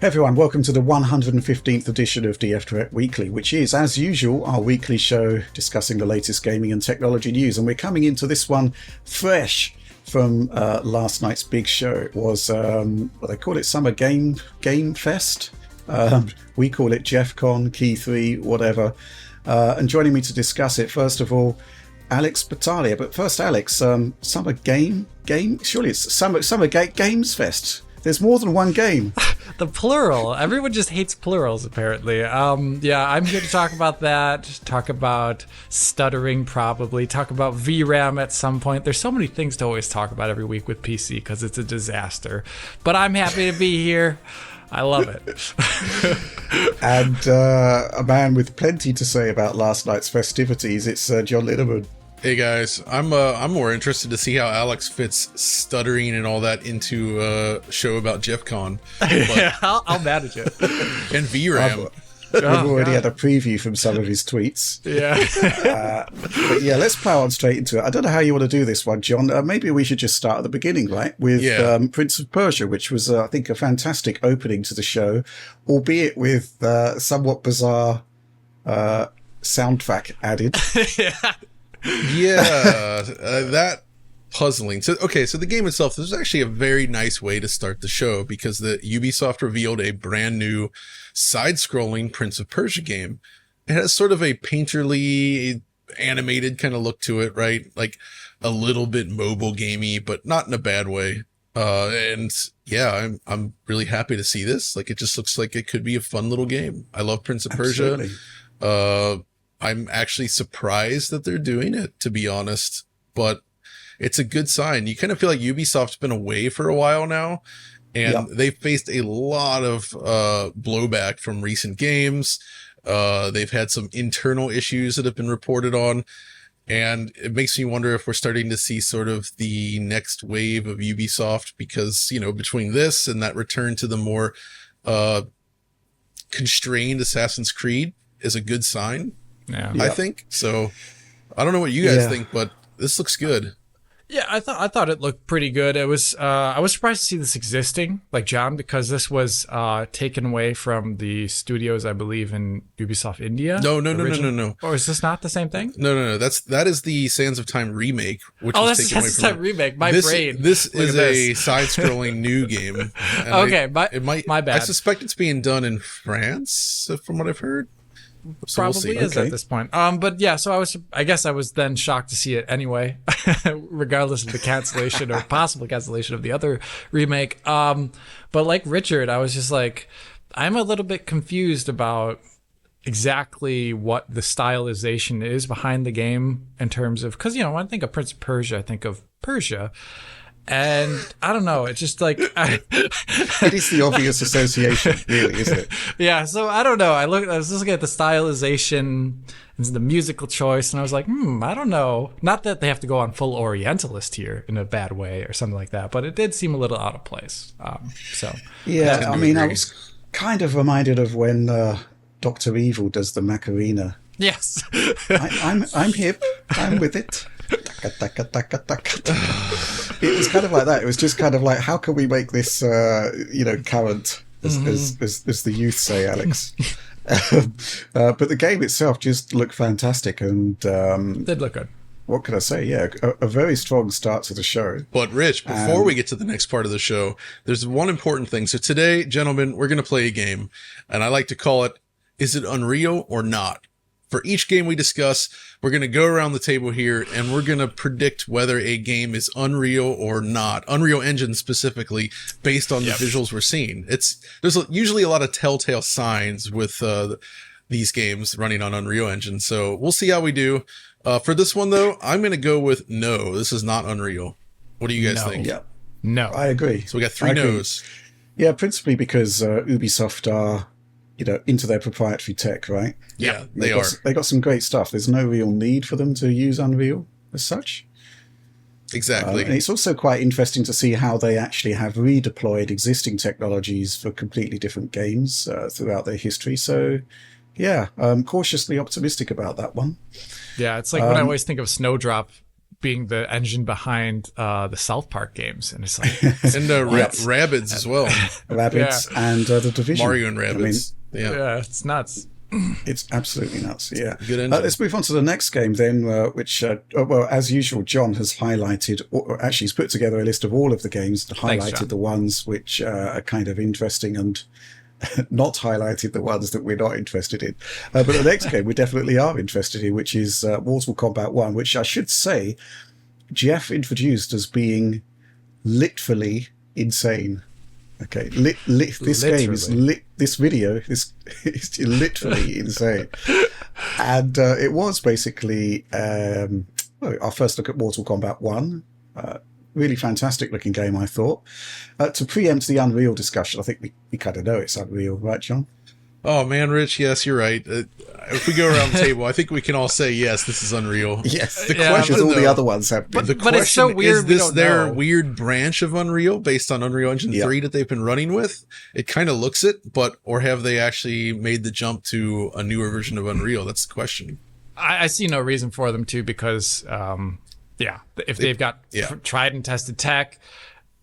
Hey everyone, welcome to the 115th edition of DF Direct Weekly, which is, as usual, our weekly show discussing the latest gaming and technology news. And we're coming into this one fresh from last night's big show. It was, what they call it, Summer Game Fest. We call it Geoffcon, Key 3, whatever. And joining me to discuss it, first of all, Alex Battaglia. But first, Alex, Summer Game? Surely it's Summer Games Fest. There's more than one game. The plural. Everyone just hates plurals, apparently. Yeah, I'm here to talk about that, talk about stuttering probably, talk about VRAM at some point. There's so many things to always talk about every week with PC because it's a disaster. But I'm happy to be here. I love it. And a man with plenty to say about last night's festivities, it's John Linneman. Hey guys, I'm more interested to see how Alex fits stuttering and all that into a show about Geoffcon. Yeah, I'll manage it. And VRAM. We've already had a preview from some of his tweets. Yeah. But yeah, let's plow on straight into it. I don't know how you want to do this one, John. Maybe we should just start at the beginning, right? With Prince of Persia, which was, I think, a fantastic opening to the show, albeit with somewhat bizarre soundtrack added. Yeah, that puzzling. So the game itself, this is actually a very nice way to start the show because the Ubisoft revealed a brand new side-scrolling Prince of Persia game. It has sort of a painterly animated kind of look to it, right? Like a little bit mobile gamey, but not in a bad way. And yeah, I'm really happy to see this. Like, it just looks like it could be a fun little game. I love Prince of Absolutely. Persia. I'm actually surprised that they're doing it, to be honest, but it's a good sign. You kind of feel like Ubisoft's been away for a while now, and they've faced a lot of blowback from recent games. They've had some internal issues that have been reported on, and it makes me wonder if we're starting to see sort of the next wave of Ubisoft because, you know, between this and that return to the more constrained Assassin's Creed is a good sign. Yeah. I think so. I don't know what you guys think, but this looks good. Yeah, I thought it looked pretty good. It was I was surprised to see this existing, like John, because this was taken away from the studios, I believe, in Ubisoft India. No. Or is this not the same thing? No. That is the Sands of Time remake, which was that's taken away Sands from of Time remake. My brain. This is a side-scrolling new game. And Okay, my bad. I suspect it's being done in France, from what I've heard. So Probably is at this point. But yeah, so I guess I was then shocked to see it anyway, regardless of the cancellation or possible cancellation of the other remake. But like Richard, I was just like, I'm a little bit confused about exactly what the stylization is behind the game in terms of, because, you know, when I think of Prince of Persia, I think of Persia. And I don't know, it's just like It is the obvious association, really, isn't it? Yeah, so I don't know. I was just looking at the stylization and the musical choice, and I was like, I don't know. Not that they have to go on full Orientalist here in a bad way or something like that, but it did seem a little out of place. Yeah, I mean, I was kind of reminded of when Dr. Evil does the Macarena. Yes. I'm hip. I'm with it. It was kind of like that. It was just kind of like, how can we make this, current, as the youth say, Alex? But the game itself just looked fantastic, and Did look good. What can I say? Yeah, a very strong start to the show. But Rich, before we get to the next part of the show, there's one important thing. So today, gentlemen, we're going to play a game, and I like to call it, is it Unreal or not? For each game we discuss, we're going to go around the table here and we're going to predict whether a game is Unreal or not. Unreal Engine specifically, based on the visuals we're seeing. There's usually a lot of telltale signs with these games running on Unreal Engine. So we'll see how we do. For this one, though, I'm going to go with no. This is not Unreal. What do you guys think? Yeah, No. I agree. So we got three no's. Yeah, principally because Ubisoft are, into their proprietary tech, right? Yeah, they are. They got some great stuff. There's no real need for them to use Unreal as such. Exactly. And it's also quite interesting to see how they actually have redeployed existing technologies for completely different games throughout their history. So, yeah, I'm cautiously optimistic about that one. Yeah, it's like when I always think of Snowdrop being the engine behind the South Park games, and it's like and Rabbids as well. Rabbids and the Division. Mario and Rabbids. Yeah, it's nuts. It's absolutely nuts. Yeah. Good engine. Let's move on to the next game then, which, well, as usual, John has highlighted, or actually he's put together a list of all of the games, highlighted the ones which are kind of interesting and not highlighted the ones that we're not interested in. But the next game we definitely are interested in, which is Mortal Kombat 1, which I should say Jeff introduced as being literally insane. Okay, this game is this video is literally insane, and it was basically our first look at Mortal Kombat 1. Really fantastic looking game, I thought. To preempt the Unreal discussion, I think we kind of know it's Unreal, right, John? Oh man, Rich, yes, you're right. If we go around the table, I think we can all say yes, this is Unreal. Yes, the question, all the other ones have been. But it's so weird. Is this their weird branch of Unreal based on Unreal Engine 3 that they've been running with? It kind of looks it, or have they actually made the jump to a newer version of Unreal? That's the question. I see no reason for them to, because if they've got tried and tested tech,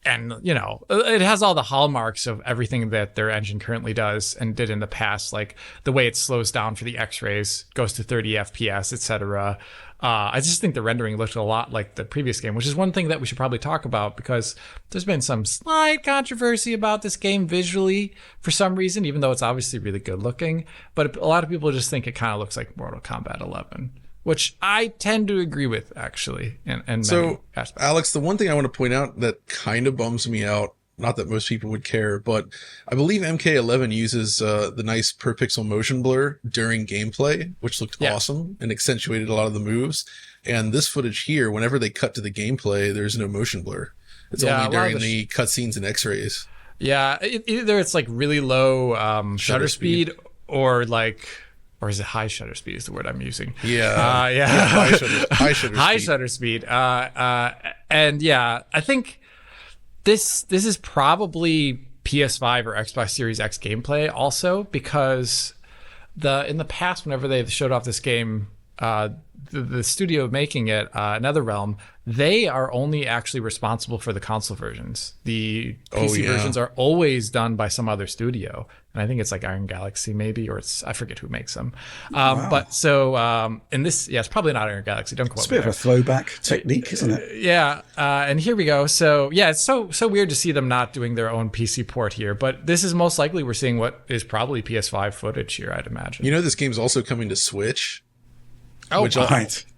and it has all the hallmarks of everything that their engine currently does and did in the past, like the way it slows down for the X-rays, goes to 30 FPS, etc. I just think the rendering looked a lot like the previous game, which is one thing that we should probably talk about, because there's been some slight controversy about this game visually for some reason, even though it's obviously really good looking. But a lot of people just think it kind of looks like Mortal Kombat 11. Which I tend to agree with, actually, in many aspects. Alex, the one thing I want to point out that kind of bums me out, not that most people would care, but I believe MK11 uses the nice per pixel motion blur during gameplay, which looked awesome and accentuated a lot of the moves. And this footage here, whenever they cut to the gameplay, there's no motion blur. It's only during the cutscenes and X-rays. Yeah, either it's like really low shutter speed or like... Or is it high shutter speed is the word I'm using? High shutter speed. And yeah, I think this is probably PS5 or Xbox Series X gameplay also, because in the past, whenever they showed off this game, the studio making it, NetherRealm, they are only actually responsible for the console versions. The PC versions are always done by some other studio. And I think it's like Iron Galaxy maybe, or I forget who makes them. But so in this, it's probably not Iron Galaxy. Don't quote me. It's a bit of a throwback technique, isn't it? Yeah. And here we go. So yeah, it's so weird to see them not doing their own PC port here. But this is most likely we're seeing what is probably PS5 footage here, I'd imagine. This game's also coming to Switch. Oh,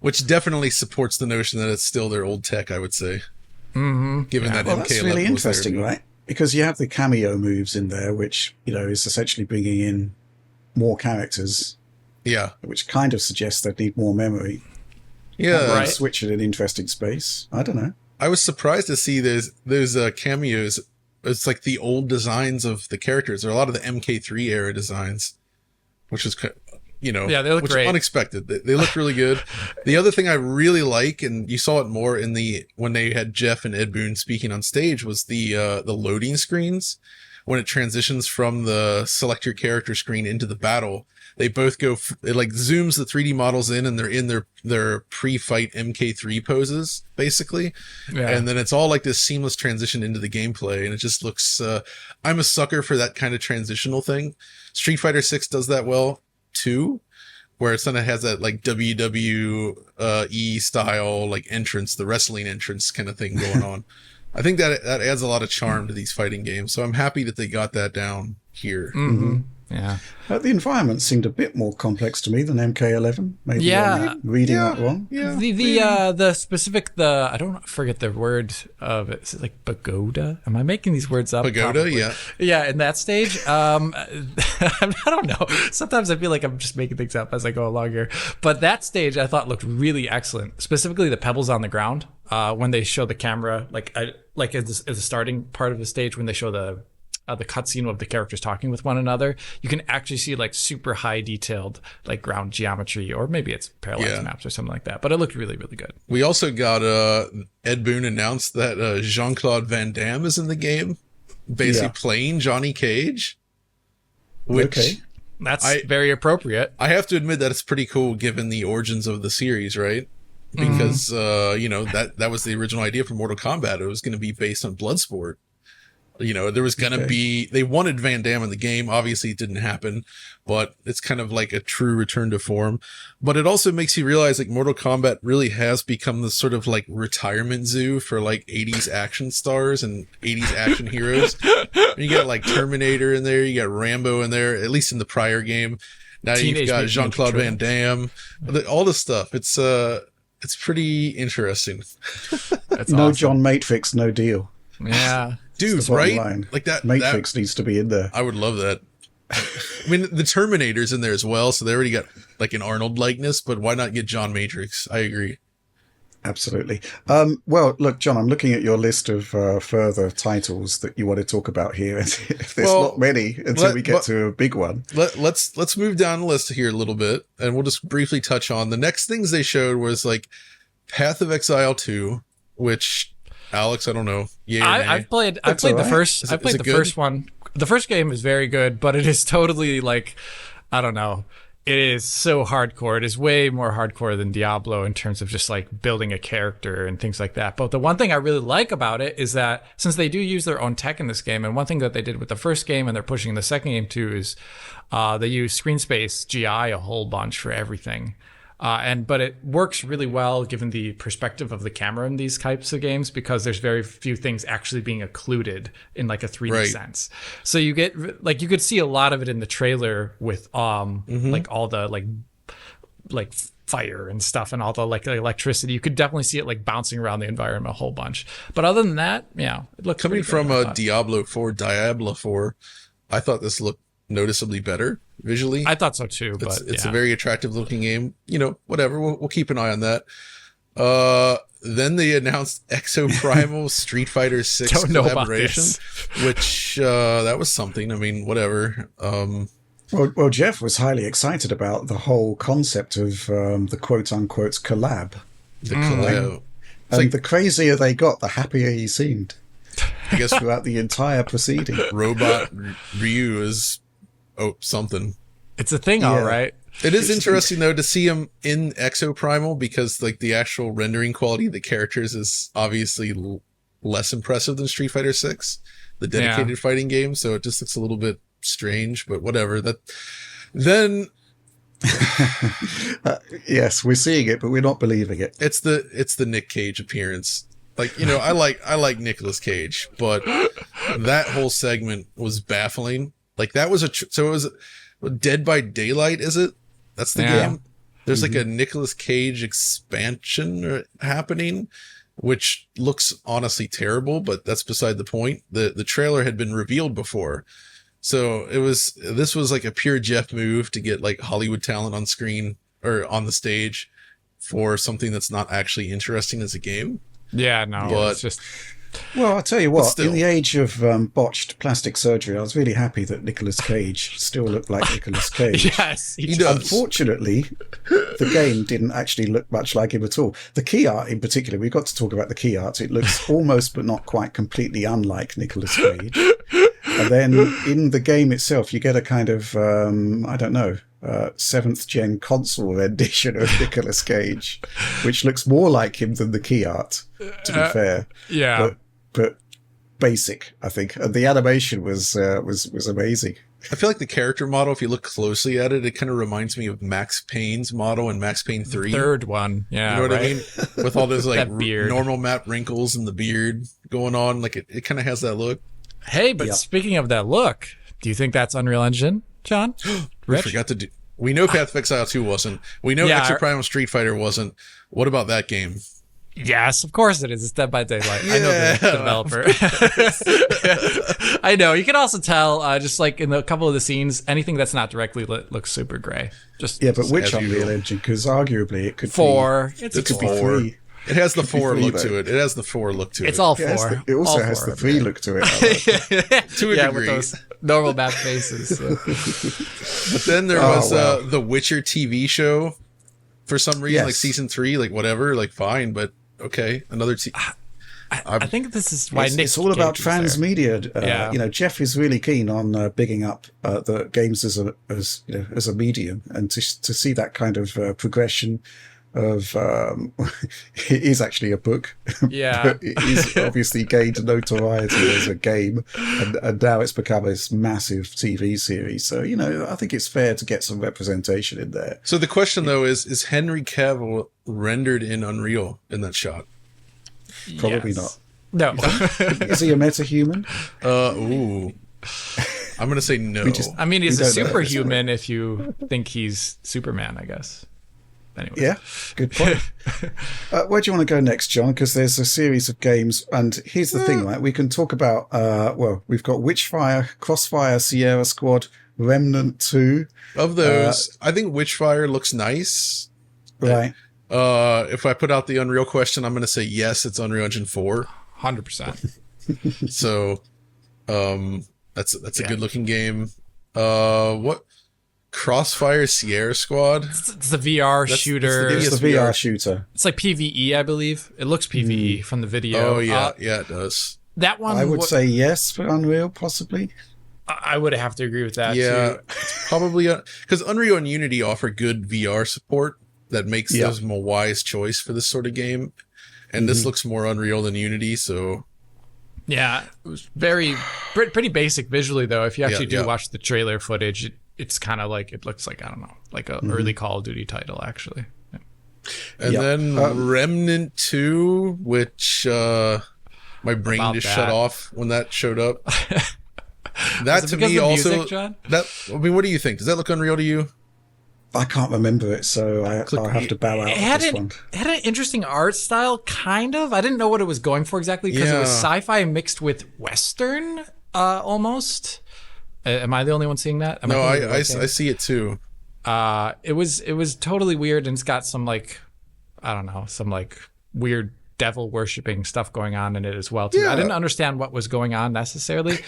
which definitely supports the notion that it's still their old tech, I would say. Mm-hmm. Given that MK11 that's really interesting, right? Because you have the cameo moves in there, which is essentially bringing in more characters. Yeah, which kind of suggests they need more memory. Yeah, right. Switch in an interesting space. I don't know. I was surprised to see those cameos. It's like the old designs of the characters. There are a lot of the MK3 era designs, which is they look great. Unexpected. They look really good. The other thing I really like, and you saw it more when they had Jeff and Ed Boon speaking on stage, was the loading screens. When it transitions from the select your character screen into the battle, they both go, it like zooms the 3D models in, and they're in their pre-fight MK3 poses, basically. Yeah. And then it's all like this seamless transition into the gameplay. And it just looks, I'm a sucker for that kind of transitional thing. Street Fighter 6 does that well too, where it kind of has that like WWE style like entrance, the wrestling entrance kind of thing going on. I think that adds a lot of charm to these fighting games, so I'm happy that they got that down here. Mm-hmm. Yeah, the environment seemed a bit more complex to me than MK11. Maybe I'm reading that wrong. Yeah. The specific I don't forget the word of it. Is it like pagoda? Am I making these words up? Pagoda, probably. Yeah. In that stage, I don't know. Sometimes I feel like I'm just making things up as I go along here. But that stage I thought looked really excellent. Specifically, the pebbles on the ground when they show the camera, like as the starting part of the stage when they show the cutscene of the characters talking with one another, you can actually see like super high detailed like ground geometry, or maybe it's parallax maps or something like that. But it looked really, really good. We also got Ed Boon announced that Jean-Claude Van Damme is in the game, basically playing Johnny Cage. Which that's very appropriate. I have to admit that it's pretty cool given the origins of the series, right? because that was the original idea for Mortal Kombat. It was going to be based on Bloodsport. There was going to be, they wanted Van Damme in the game. Obviously it didn't happen, but it's kind of like a true return to form. But it also makes you realize like Mortal Kombat really has become this sort of like retirement zoo for like 80s action stars and 80s action heroes. You got like Terminator in there. You got Rambo in there, at least in the prior game. Now you've got Jean-Claude Van Damme, all this stuff. It's pretty interesting. That's no awesome. John Matrix, no deal. Yeah. Dude, right? Line. Like that Matrix needs to be in there. I would love that. I mean, the Terminator's in there as well, so they already got like an Arnold likeness, but why not get John Matrix? I agree. Absolutely. Well, look, John, I'm looking at your list of further titles that you want to talk about here. There's not many until we get to a big one. Let's move down the list here a little bit, and we'll just briefly touch on the next things they showed was like Path of Exile 2, which Alex, I don't know. Yeah, I've played the first. I played the first one. The first game is very good, but it is totally like, I don't know. It is so hardcore. It is way more hardcore than Diablo in terms of just like building a character and things like that. But the one thing I really like about it is that since they do use their own tech in this game, and one thing that they did with the first game and they're pushing in the second game too is they use screen space GI a whole bunch for everything. But it works really well given the perspective of the camera in these types of games because there's very few things actually being occluded in like a 3D sense. So you get like you could see a lot of it in the trailer with like all the like fire and stuff and all the like electricity. You could definitely see it like bouncing around the environment a whole bunch. But other than that, yeah, it looks coming from Diablo 4, I thought this looked noticeably better visually. I thought so too, but it's a very attractive looking game. Whatever. We'll keep an eye on that. Then they announced Exoprimal Street Fighter 6 collaboration, which that was something. I mean, whatever. Well, Jeff was highly excited about the whole concept of the quote-unquote collab. The collab. And like, the crazier they got, the happier he seemed. I guess throughout the entire proceeding. Robot Ryu is something. It's a thing, all right. It is interesting though to see him in Exoprimal because like the actual rendering quality of the characters is obviously less impressive than Street Fighter 6, the dedicated fighting game. So it just looks a little bit strange, but whatever. Then yes, we're seeing it, but we're not believing it. It's the Nick Cage appearance. Like, I like Nicolas Cage, but that whole segment was baffling. Like that was so it was Dead by Daylight, is it? That's the game. There's like a Nicolas Cage expansion happening, which looks honestly terrible, but that's beside the point. The trailer had been revealed before. So this was like a pure Jeff move to get like Hollywood talent on screen or on the stage for something that's not actually interesting as a game. Yeah, no, but it's just... Well, I'll tell you what, in the age of botched plastic surgery, I was really happy that Nicolas Cage still looked like Nicolas Cage. Yes, he does. Unfortunately, the game didn't actually look much like him at all. The key art in particular, we've got to talk about the key art. It looks almost but not quite completely unlike Nicolas Cage. And then in the game itself, you get a kind of, I don't know, 7th gen console rendition of Nicolas Cage, which looks more like him than the key art, to be fair. Yeah. But basic, I think. And the animation was amazing. I feel like the character model, if you look closely at it, it kind of reminds me of Max Payne's model in Max Payne 3. Third one, yeah. You know what I mean? With all those like beard. Normal map wrinkles and the beard going on. Like it kind of has that look. Hey, but speaking of that look, do you think that's Unreal Engine, John? We forgot to do... We know Path of Exile 2 wasn't. We know Exoprimal Street Fighter wasn't. What about that game? Yes, of course it is. It's Dead by Daylight. I know the developer. I know. You can also tell, just like in a couple of the scenes, anything that's not directly lit looks super gray. But which Unreal Engine? Because arguably it could 4. be... It could be 3. It has the 4 look to it. It has the 4 look to it. It's all 4. It also has the 3 look to it. To a degree. With those normal map faces. But then there was the Witcher TV show for some reason, like season 3, like whatever, like fine, but okay, another. I think this is why it's all about transmedia. Jeff is really keen on bigging up the games as a medium, and to see that kind of progression of it is actually a book. Yeah. But it is obviously gained notoriety as a game, and now it's become this massive TV series. So, you know, I think it's fair to get some representation in there. So the question though is Henry Cavill rendered in Unreal in that shot? Probably Yes. not. No. Is he a metahuman? Ooh. I'm going to say no. I mean, he's We a don't know. superhuman if you think he's Superman, I guess. Anyway. Yeah, good point. Where do you want to go next, John? Because there's a series of games, and here's the thing, right? We can talk about, well, we've got Witchfire, Crossfire, Sierra Squad, Remnant 2. Of those, I think Witchfire looks nice. Right. If I put out the Unreal question, I'm going to say yes, it's Unreal Engine 4. 100%. So, that's a good looking game. What? Crossfire Sierra Squad? It's the VR shooter. It's It's the VR shooter. It's like PvE, I believe. It looks PvE from the video. Oh, yeah. Yeah, it does. That one, I would say yes for Unreal, possibly. I would have to agree with that, Yeah, too. it's probably because Unreal and Unity offer good VR support that makes them a wise choice for this sort of game. And this looks more Unreal than Unity, so... Yeah, it was pretty basic visually, though. If you actually do watch the trailer footage, it's kind of like, it looks like, I don't know, like an early Call of Duty title, actually. Yeah. And then Remnant 2, which my brain just shut off when that showed up. That to me also... music, John? I mean, what do you think? Does that look unreal to you? I can't remember it, so I'll have to bow out of this one. It had an interesting art style, kind of. I didn't know what it was going for exactly, because it was sci-fi mixed with Western, almost. Am I the only one seeing that? No, I see it too. It was totally weird, and it's got some, like, I don't know, some like weird devil worshipping stuff going on in it as well too. Yeah. I didn't understand what was going on necessarily,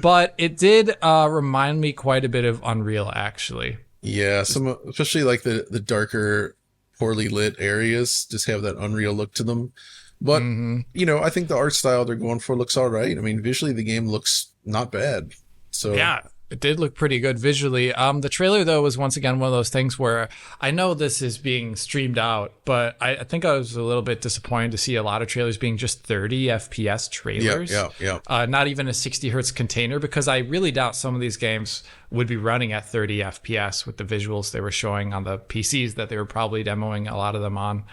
but it did remind me quite a bit of Unreal, actually. Yeah, some especially like the darker, poorly lit areas just have that Unreal look to them. But you know, I think the art style they're going for looks all right. I mean, visually the game looks not bad. So yeah, it did look pretty good visually. The trailer though was once again one of those things where I know this is being streamed out, but I think I was a little bit disappointed to see a lot of trailers being just 30 FPS trailers. Yeah. Not even a 60 hertz container, because I really doubt some of these games would be running at 30 FPS with the visuals they were showing on the PCs that they were probably demoing a lot of them on.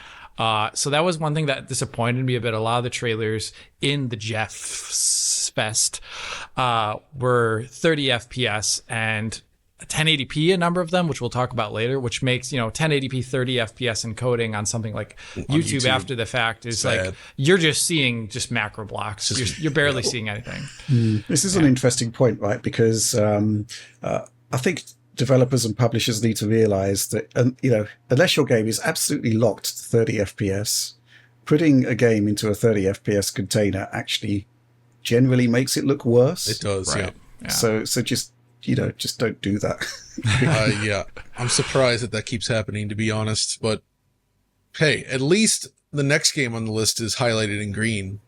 So that was one thing that disappointed me a bit. A lot of the trailers in the Jeff Fest were 30 FPS and 1080p, a number of them, which we'll talk about later, which makes, 1080p 30 FPS encoding on something like YouTube after the fact is sad. like, you're just seeing just macro blocks. You're barely seeing anything. This is an interesting point, right? Because I think developers and publishers need to realize that, unless your game is absolutely locked to 30 FPS, putting a game into a 30 FPS container actually generally makes it look worse. It does, Right. yeah. So just don't do that. Yeah, I'm surprised that keeps happening, to be honest. But hey, at least the next game on the list is highlighted in green.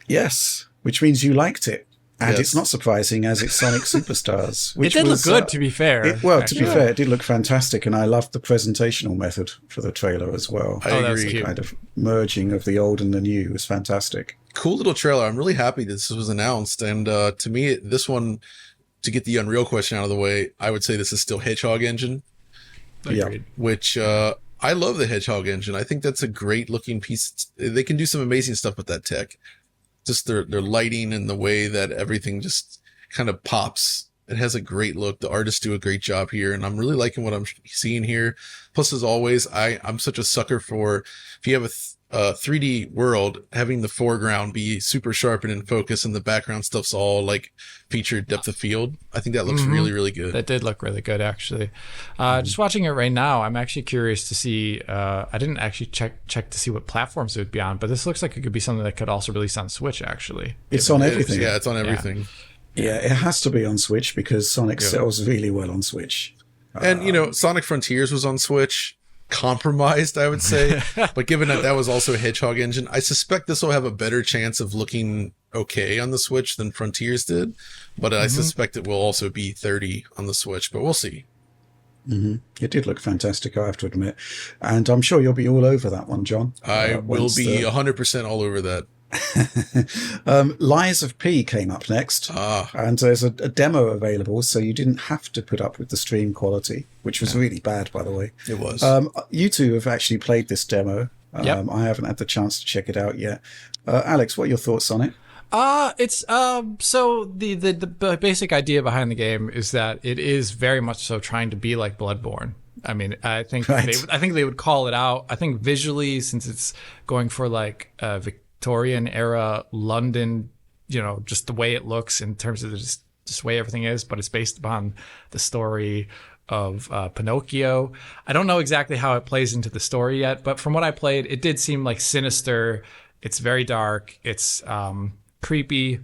Yes, which means you liked it. And Yes. it's not surprising, as it's Sonic Superstars. Which It did was, look good, to be fair. to be fair, it did look fantastic, and I loved the presentational method for the trailer as well. I that was agree. cute. Kind of merging of the old and the new was fantastic. Cool little trailer. I'm really happy this was announced. And to me, this one, to get the Unreal question out of the way, I would say this is still Hedgehog Engine, Agreed. which I love the Hedgehog Engine. I think that's a great looking piece. They can do some amazing stuff with that tech. Just their lighting and the way that everything just kind of pops. It has a great look. The artists do a great job here, and I'm really liking what I'm seeing here. Plus, as always, I'm such a sucker for, if you have a 3D world, having the foreground be super sharp and in focus, and the background stuff's all like featured depth of field. I think that looks really, really good. That did look really good, actually. Just watching it right now, I'm actually curious to see. I didn't actually check to see what platforms it would be on, but this looks like it could be something that could also release on Switch, actually. It's on everything. Yeah, it's on everything. Yeah, it has to be on Switch because Sonic sells really well on Switch. And, Sonic Frontiers was on Switch. Compromised, I would say. But given that was also a Hedgehog Engine, I suspect this will have a better chance of looking okay on the Switch than Frontiers did. But I suspect it will also be 30 on the Switch, but we'll see. It did look fantastic, I have to admit. And I'm sure you'll be all over that one, John. I will be 100% all over that. Lies of P came up next, and there's a demo available, so you didn't have to put up with the stream quality, which was really bad, by the way. It was. You two have actually played this demo. Yep. I haven't had the chance to check it out yet. Alex, what are your thoughts on it? It's so the basic idea behind the game is that it is very much so trying to be like Bloodborne. I mean, I think they would call it out. I think visually, since it's going for like Victorian era London, just the way it looks in terms of just the way everything is, but it's based upon the story of Pinocchio. I don't know exactly how it plays into the story yet, but from what I played, it did seem like sinister. It's very dark. It's creepy,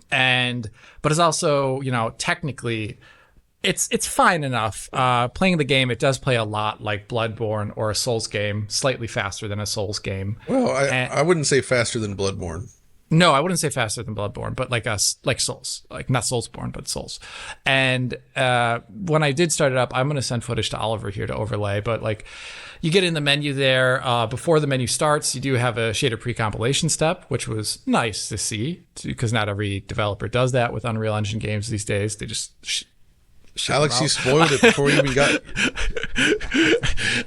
but it's also, technically it's fine enough. Playing the game, it does play a lot like Bloodborne or a Souls game, slightly faster than a Souls game. Well, I wouldn't say faster than Bloodborne. No, I wouldn't say faster than Bloodborne, but like Souls, like not Soulsborne, but Souls. And when I did start it up, I'm going to send footage to Oliver here to overlay, but like you get in the menu there. Before the menu starts, you do have a shader pre-compilation step, which was nice to see because not every developer does that with Unreal Engine games these days. They just Alex, you spoiled it before we even got.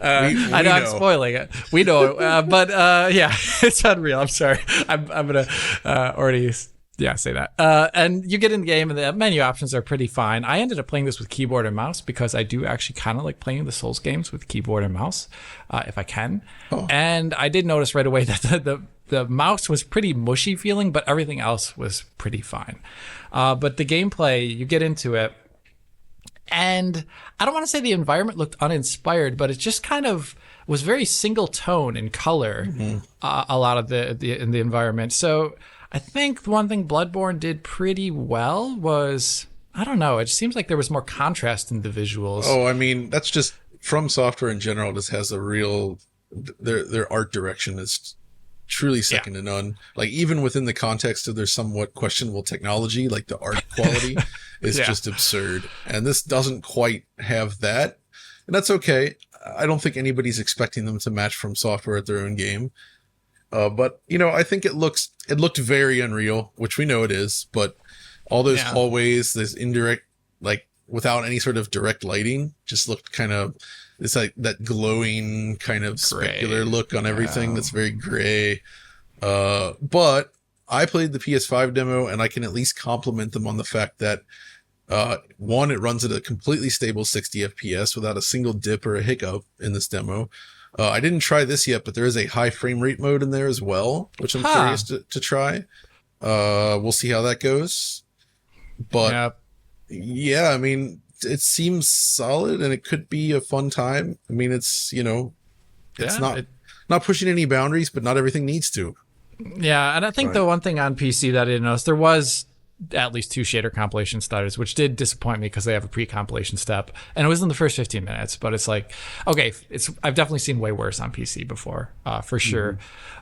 I know I'm spoiling it. We know, but yeah, it's Unreal. I'm sorry. I'm gonna already say that. And you get in the game, and the menu options are pretty fine. I ended up playing this with keyboard and mouse because I do actually kind of like playing the Souls games with keyboard and mouse, if I can. Oh. And I did notice right away that the mouse was pretty mushy feeling, but everything else was pretty fine. But the gameplay, you get into it. And I don't want to say the environment looked uninspired, but it just kind of was very single tone in color, a lot of in the environment. So I think the one thing Bloodborne did pretty well was, I don't know, it seems like there was more contrast in the visuals. Oh, I mean, that's just From Software in general just has a real, their art direction is truly second to none. Like even within the context of their somewhat questionable technology, like the art quality is just absurd. And this doesn't quite have that. And that's okay. I don't think anybody's expecting them to match From Software at their own game. But I think it looked very Unreal, which we know it is, but all those hallways, this indirect, like without any sort of direct lighting, just looked kind of, it's like that glowing kind of specular look on everything that's very gray. But I played the PS5 demo and I can at least compliment them on the fact that, one, it runs at a completely stable 60 FPS without a single dip or a hiccup in this demo. I didn't try this yet, but there is a high frame rate mode in there as well, which I'm curious to try. We'll see how that goes. But yeah, I mean, it seems solid and it could be a fun time. I mean, it's, it's not pushing any boundaries, but not everything needs to. Yeah. And I think the one thing on PC that I didn't notice, there was at least 2 shader compilation starters, which did disappoint me because they have a pre-compilation step and it was in the first 15 minutes, but it's like, okay, I've definitely seen way worse on PC before, for sure.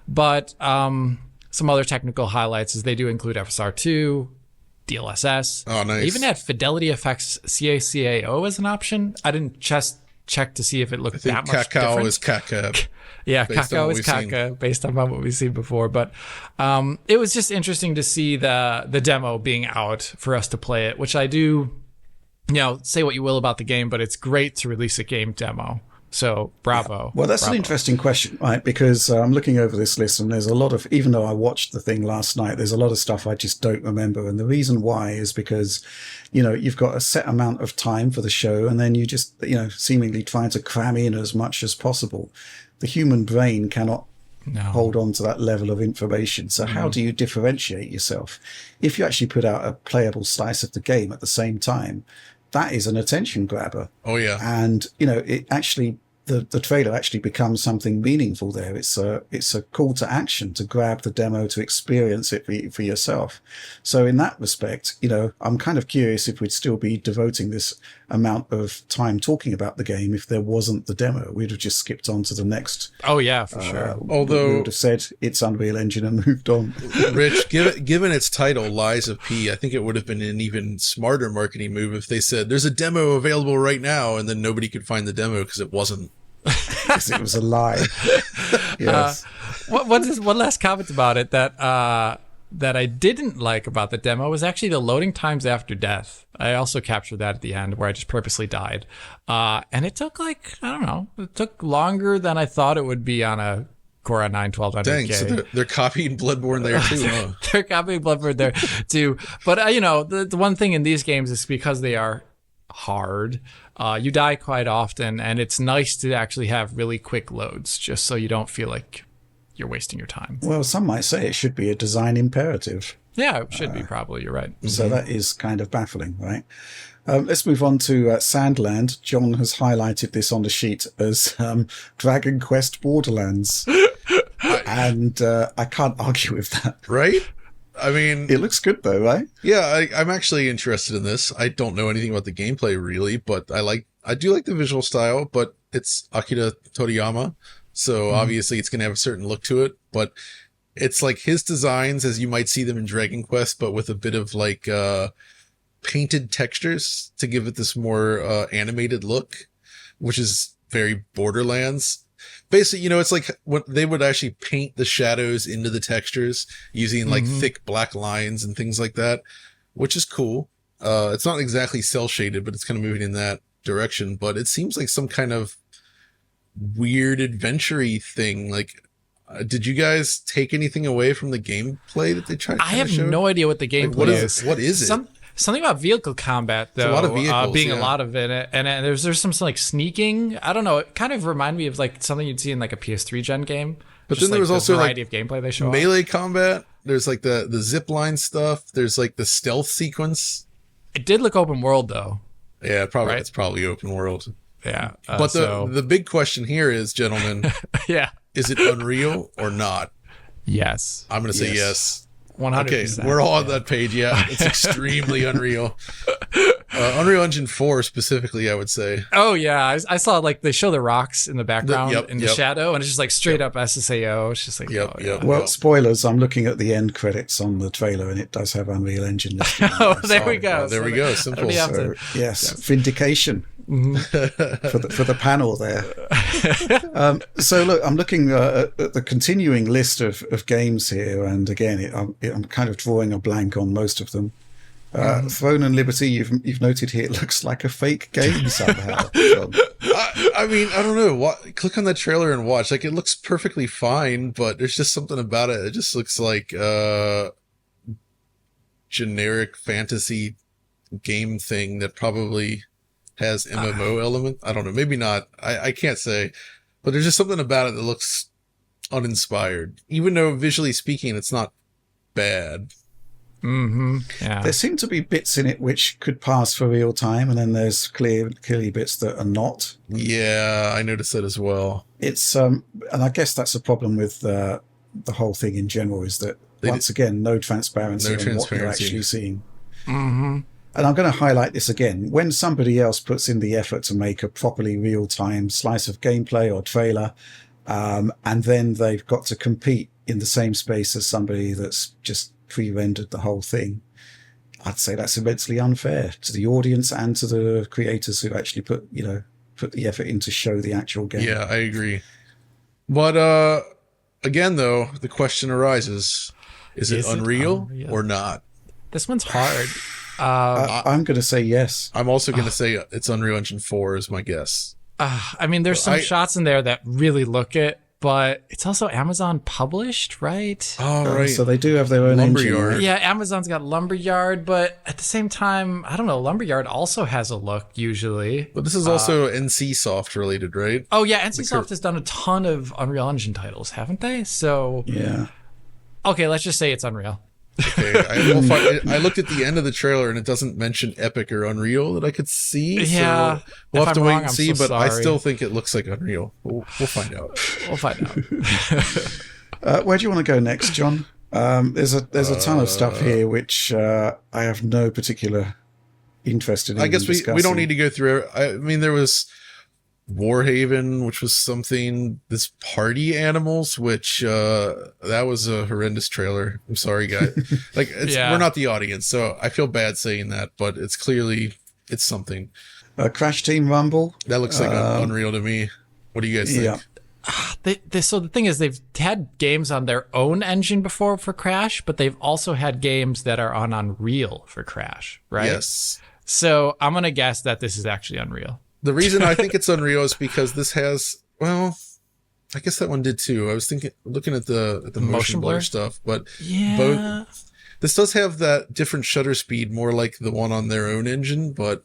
But, some other technical highlights is they do include FSR2, DLSS. Oh, nice. They even had Fidelity Effects CACAO as an option. I didn't check to see if it looked that much Cacao different. is Caca. Yeah, Cacao is Caca, based on what we've seen before. But it was just interesting to see the demo being out for us to play it, which I do, say what you will about the game, but it's great to release a game demo. So bravo. Well, that's an interesting question, right? Because I'm looking over this list and there's a lot of, even though I watched the thing last night, there's a lot of stuff I just don't remember. And the reason why is because, you've got a set amount of time for the show and then you just, seemingly trying to cram in as much as possible. The human brain cannot hold on to that level of information. So how do you differentiate yourself? If you actually put out a playable slice of the game at the same time, that is an attention grabber. Oh, yeah. And, it actually, the trailer actually becomes something meaningful there. It's a call to action to grab the demo, to experience it for yourself. So in that respect, I'm kind of curious if we'd still be devoting this amount of time talking about the game if there wasn't the demo. We'd have just skipped on to the next. Oh yeah, for sure. Although we would have said it's Unreal Engine and moved on. Rich, given its title, Lies of P, I think it would have been an even smarter marketing move if they said there's a demo available right now, and then nobody could find the demo because it wasn't. Because it was a lie. Yes. One last comment about it that I didn't like about the demo was actually the loading times after death. I also captured that at the end where I just purposely died. And it took it took longer than I thought it would be on a Core i9-1200K. Dang, so they're copying Bloodborne there too, huh? They're copying Bloodborne there too. But, the one thing in these games is because they are hard, you die quite often, and it's nice to actually have really quick loads just so you don't feel like you're wasting your time. Well, some might say it should be a design imperative. Yeah, it should be, probably. You're right. So that is kind of baffling, right? Let's move on to Sandland. John has highlighted this on the sheet as Dragon Quest Borderlands. And I can't argue with that. Right? I mean, it looks good though, right? Yeah, I'm actually interested in this. I don't know anything about the gameplay really, but I do like the visual style, but it's Akira Toriyama. So obviously it's going to have a certain look to it, but it's like his designs as you might see them in Dragon Quest, but with a bit of like painted textures to give it this more animated look, which is very Borderlands. Basically, it's like what they would actually paint the shadows into the textures using like thick black lines and things like that, which is cool. It's not exactly cell shaded, but it's kind of moving in that direction. But it seems like some kind of weird adventure-y thing. Like, did you guys take anything away from the gameplay that they tried? I have no idea what the gameplay is. What is it? Something about vehicle combat, though, a lot of vehicles, being a lot of it, and there's some like sneaking. I don't know. It kind of reminded me of like something you'd see in like a PS3 gen game. But then there was also variety like of gameplay they show melee combat. There's like the zip line stuff. There's like the stealth sequence. It did look open world though. Yeah, probably it's probably open world. Yeah, but the big question here is, gentlemen, is it Unreal or not? Yes, I'm going to say yes. 100%. Okay, we're all on that page. Yeah, it's extremely Unreal. Unreal Engine 4 specifically, I would say. Oh yeah, I saw like they show the rocks in the background in the shadow, and it's just like straight up SSAO. It's just like Well, spoilers. I'm looking at the end credits on the trailer, and it does have Unreal Engine listed. There we go. There we go. Simple. So, yes, vindication for the panel there. So look, I'm looking at the continuing list of games here, and again, I'm kind of drawing a blank on most of them. Throne and Liberty, you've noted here, it looks like a fake game somehow. I mean, I don't know. Click on that trailer and watch. Like, it looks perfectly fine, but there's just something about it. It just looks like generic fantasy game thing that probably has MMO element. I don't know. Maybe not. I can't say. But there's just something about it that looks uninspired. Even though visually speaking, it's not bad. Yeah. There seem to be bits in it which could pass for real time, and then there's clearly bits that are not. Yeah, I noticed that as well. It's and I guess that's a problem with the whole thing in general, is that once again, no transparency on what you're actually seeing. And I'm going to highlight this again. When somebody else puts in the effort to make a properly real-time slice of gameplay or trailer, and then they've got to compete in the same space as somebody that's just pre-rendered the whole thing, I'd say that's immensely unfair to the audience and to the creators who actually put the effort in to show the actual game. Yeah, I agree. But again, though, the question arises: Is it Unreal or not? This one's hard. I'm going to say yes. I'm also going to say it's Unreal Engine 4 is my guess. I mean, there's some shots in there that really look it, but it's also Amazon published, right? Oh, right. So they do have their own Lumberyard. engine. Yeah, Amazon's got Lumberyard, but at the same time, I don't know, Lumberyard also has a look usually. But this is also NCSoft related, right? Oh yeah, NCSoft has done a ton of Unreal Engine titles, haven't they? So yeah. Okay, let's just say it's Unreal. Okay, I looked at the end of the trailer and it doesn't mention Epic or Unreal that I could see. Yeah, so we'll have to wait and I'm see. so but I sorry. still think it looks like Unreal. We'll find out. We'll find out. Where do you want to go next, John? There's a ton of stuff here which I have no particular interest in. I guess we discussing. don't need to go through it. I mean, there was Warhaven, which was something, this party animals, which that was a horrendous trailer. I'm sorry, guys. Like, we're not the audience, so I feel bad saying that, but it's clearly, it's something. Crash Team Rumble. That looks like Unreal to me. What do you guys think? Yeah. So the thing is, they've had games on their own engine before for Crash, but they've also had games that are on Unreal for Crash, right? Yes. So I'm going to guess that this is actually Unreal. The reason I think it's Unreal is because this has, well, I guess that one did too. I was looking at the motion blur stuff, but this does have that different shutter speed, more like the one on their own engine, but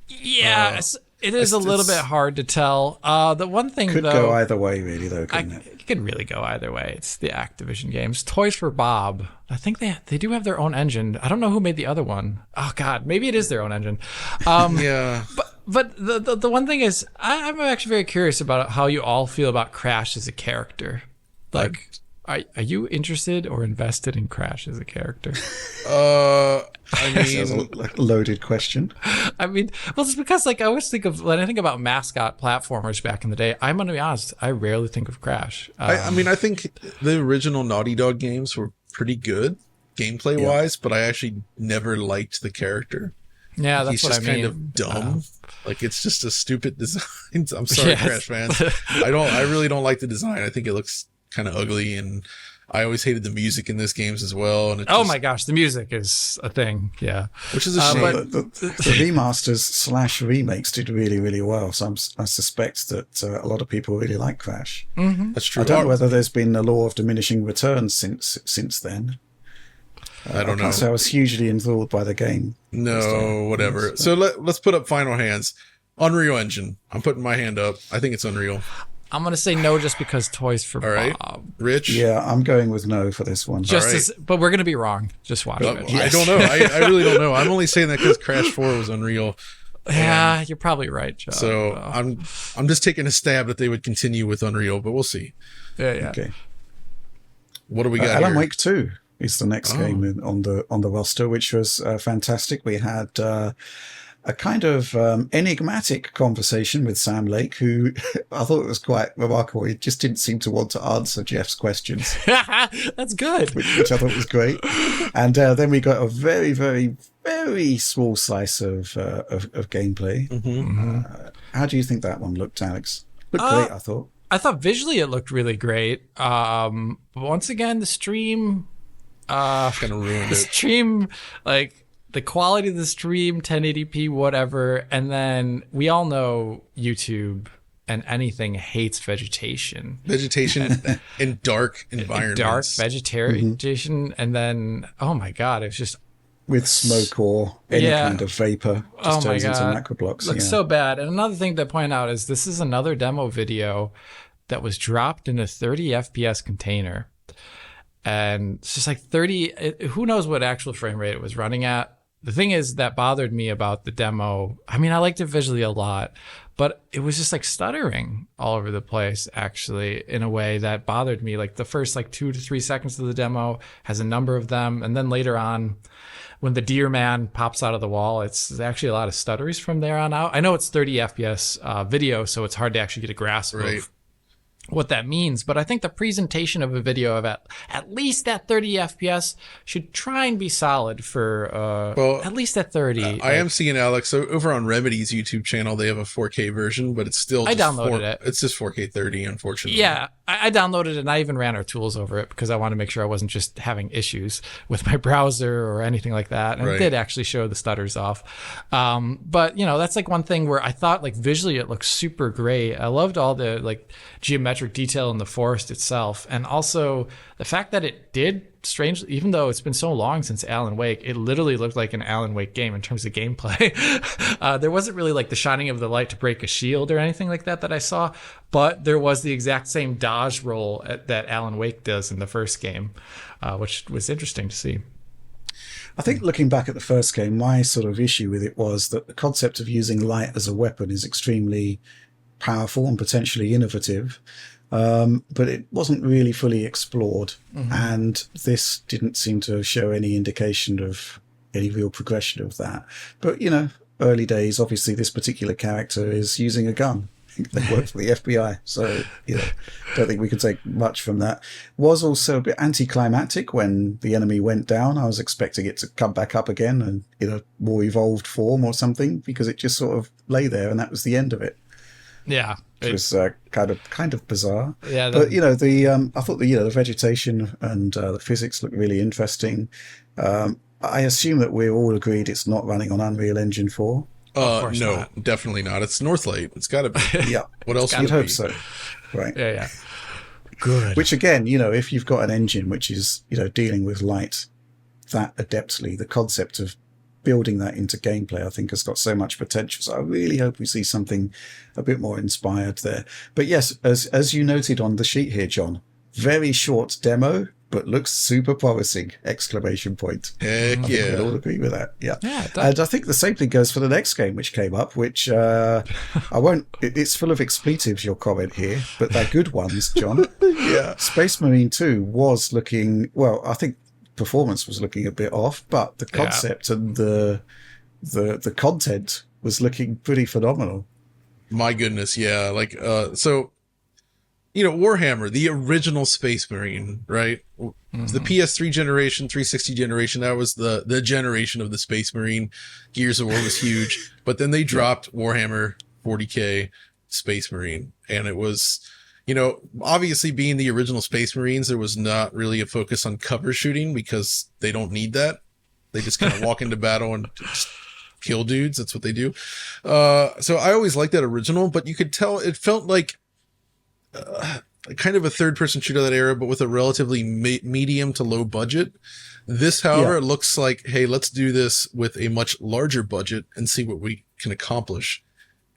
yeah, it is a little bit hard to tell. The one thing could though, go either way, really, though, couldn't it? It could really go either way. It's the Activision games. Toys for Bob. I think they do have their own engine. I don't know who made the other one. Oh God, maybe it is their own engine. yeah. But the one thing is, I'm actually very curious about how you all feel about Crash as a character. Like, are you interested or invested in Crash as a character? I mean, like a loaded question. I mean, well, it's because like I always think of when I think about mascot platformers back in the day. I'm gonna be honest, I rarely think of Crash. I mean, I think the original Naughty Dog games were pretty good gameplay wise, but I actually never liked the character. Yeah, that's He's what I just mean. kind of dumb. Like, it's just a stupid design. I'm sorry, Crash fans. I really don't like the design. I think it looks kind of ugly, and I always hated the music in this games as well. And my gosh, the music is a thing. Yeah, which is a shame. But the remasters / remakes did really, really well. So I suspect that a lot of people really like Crash. Mm-hmm. That's true. I don't know whether there's been a law of diminishing returns since then. I don't know. So I was hugely enthralled by the game. No, whatever. So let's put up final hands. Unreal Engine. I'm putting my hand up. I think it's Unreal. I'm gonna say no just because Toys for All right. Bob. Rich? Yeah, I'm going with no for this one. But we're gonna be wrong. Just watch it. I don't know. I really don't know. I'm only saying that because Crash 4 was Unreal. Yeah, you're probably right, John. So I'm just taking a stab that they would continue with Unreal, but we'll see. Yeah. Okay. What do we got Alan here? Wake 2 is the next game on the roster, which was fantastic. We had a kind of enigmatic conversation with Sam Lake, who I thought it was quite remarkable. He just didn't seem to want to answer Jeff's questions. That's good. Which I thought was great. And then we got a very, very, very small slice of gameplay. How do you think that one looked, Alex? Looked great, I thought. I thought visually it looked really great. But once again, the stream... kind of ruined it. Stream, like... The quality of the stream, 1080p, whatever, and then we all know YouTube and anything hates vegetation. Vegetation in dark environments. Dark vegetation, and then, oh my God, it's just... With smoke or any kind of vapor just turns into macro blocks. Looks so bad. And another thing to point out is this is another demo video that was dropped in a 30 FPS container. And it's just like 30, who knows what actual frame rate it was running at. The thing is that bothered me about the demo. I mean, I liked it visually a lot, but it was just like stuttering all over the place, actually, in a way that bothered me. Like the first 2 to 3 seconds of the demo has a number of them. And then later on, when the deer man pops out of the wall, it's actually a lot of stutteries from there on out. I know it's 30 FPS video, so it's hard to actually get a grasp of what that means, but I think the presentation of a video of at least that 30 FPS should try and be solid for at least at 30. I am seeing, Alex, so over on Remedy's YouTube channel, they have a 4K version, but it's still just downloaded it. It's just 4K 30, unfortunately. Yeah, I downloaded it and I even ran our tools over it because I wanted to make sure I wasn't just having issues with my browser or anything like that. And it did actually show the stutters off. But, that's one thing where I thought visually it looked super great. I loved all the geometric detail in the forest itself. And also the fact that it did strangely, even though it's been so long since Alan Wake, it literally looked like an Alan Wake game in terms of gameplay. There wasn't really like the shining of the light to break a shield or anything like that I saw, but there was the exact same dodge roll that Alan Wake does in the first game, which was interesting to see. I think looking back at the first game, my sort of issue with it was that the concept of using light as a weapon is extremely powerful and potentially innovative. But it wasn't really fully explored, and this didn't seem to show any indication of any real progression of that. But, early days, obviously this particular character is using a gun. They work for the FBI, so don't think we can take much from that. Was also a bit anticlimactic when the enemy went down. I was expecting it to come back up again and in a more evolved form or something, because it just sort of lay there and that was the end of it. Yeah, it was kind of bizarre. Yeah, but I thought the vegetation and the physics looked really interesting. I assume that we're all agreed it's not running on Unreal Engine 4. No, not. Definitely not. It's Northlight. It's got to be. Yeah. What else? You'd hope so, right? Yeah. Good. Which again, if you've got an engine which is dealing with light that adeptly, the concept of building that into gameplay, I think, has got so much potential. So I really hope we see something a bit more inspired there. But yes, as you noted on the sheet here, John, very short demo, but looks super promising! Exclamation point. Heck yeah. We'll all agree with that. Yeah. Yeah, and I think the same thing goes for the next game which came up, which I won't. It's full of expletives, your comment here, but they're good ones, John. Yeah. Space Marine 2 was looking, well, I think performance was looking a bit off, but the concept and the content was looking pretty phenomenal. My goodness, yeah. Like, so, Warhammer, the original Space Marine, right? The PS3 generation, 360 generation, that was the generation of the Space Marine. Gears of War was huge, but then they dropped Warhammer 40K Space Marine, and it was, obviously being the original Space Marines, there was not really a focus on cover shooting because they don't need that. They just kind of walk into battle and just kill dudes. That's what they do. So I always liked that original, but you could tell it felt like kind of a third-person shooter of that era, but with a relatively medium to low budget. This, however, looks like, hey, let's do this with a much larger budget and see what we can accomplish.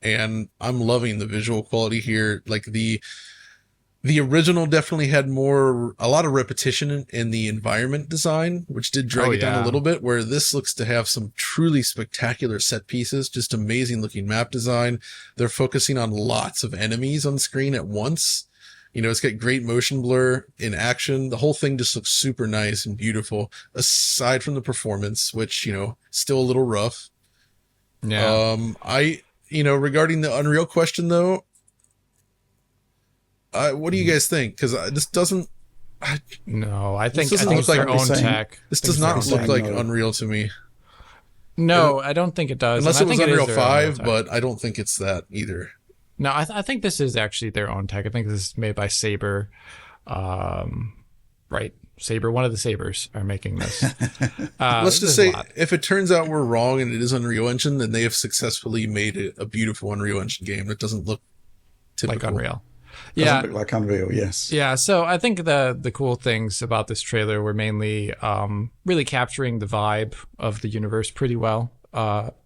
And I'm loving the visual quality here. Like the original definitely had a lot of repetition in the environment design, which did drag it down a little bit, where this looks to have some truly spectacular set pieces, just amazing looking map design. They're focusing on lots of enemies on screen at once. It's got great motion blur in action. The whole thing just looks super nice and beautiful, aside from the performance, which, still a little rough. Yeah. Regarding the Unreal question though, what do you guys think? Because this doesn't. I think it's like their own tech. This does not look like Unreal to me. No, I don't think it does. Unless it was Unreal 5, but but I don't think it's that either. No, I think this is actually their own tech. I think this is made by Saber. Right. Saber, one of the Sabers are making this. Let's just say if it turns out we're wrong and it is Unreal Engine, then they have successfully made it a beautiful Unreal Engine game that doesn't look typical. Like Unreal. Doesn't look like Unreal, yes. Yeah, so I think the cool things about this trailer were mainly really capturing the vibe of the universe pretty well.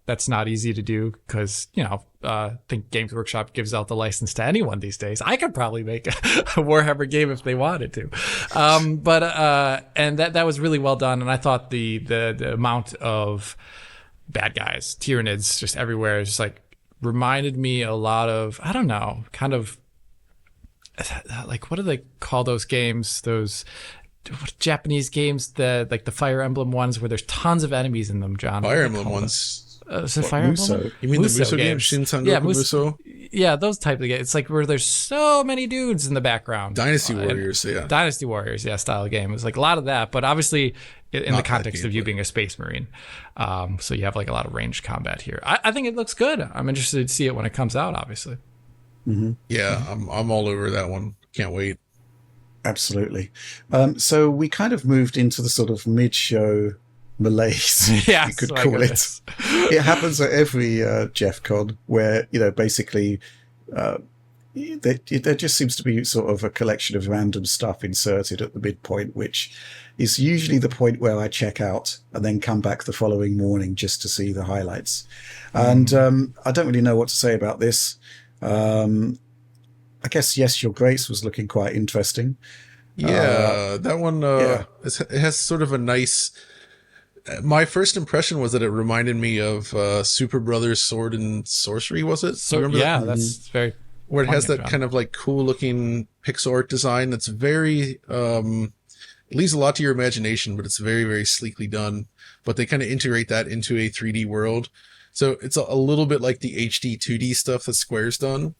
That's not easy to do because, I think Games Workshop gives out the license to anyone these days. I could probably make a Warhammer game if they wanted to. And that was really well done. And I thought the amount of bad guys, Tyranids just everywhere, just like reminded me a lot of, I don't know, kind of like, what do they call those games? Those Japanese games, the Fire Emblem ones where there's tons of enemies in them, John. Fire Emblem ones. Is it Fire Emblem? You mean Muso the Muso games? Shin Sangoku Muso? Yeah, those type of games. It's like where there's so many dudes in the background. Dynasty Warriors, Dynasty Warriors, style of game. It's like a lot of that, but obviously in the context of you being a Space Marine. So you have like a lot of ranged combat here. I think it looks good. I'm interested to see it when it comes out, obviously. Mm-hmm. Yeah, I'm all over that one. Can't wait. Absolutely. So we kind of moved into the sort of mid-show malaise, yes, you could call it. It happens at every Geoffcon where, basically there just seems to be sort of a collection of random stuff inserted at the midpoint, which is usually the point where I check out and then come back the following morning just to see the highlights. And I don't really know what to say about this. I guess Yes, Your Grace was looking quite interesting. Yeah, that one, it has sort of a nice... My first impression was that it reminded me of Super Brothers Sword and Sorcery, was it? So, remember yeah, that? that's very... Where it has that John. kind of like cool looking pixel art design that's very... it leaves a lot to your imagination, but it's very, very sleekly done. But they kind of integrate that into a 3D world. So it's a little bit like the HD 2D stuff that Square's done.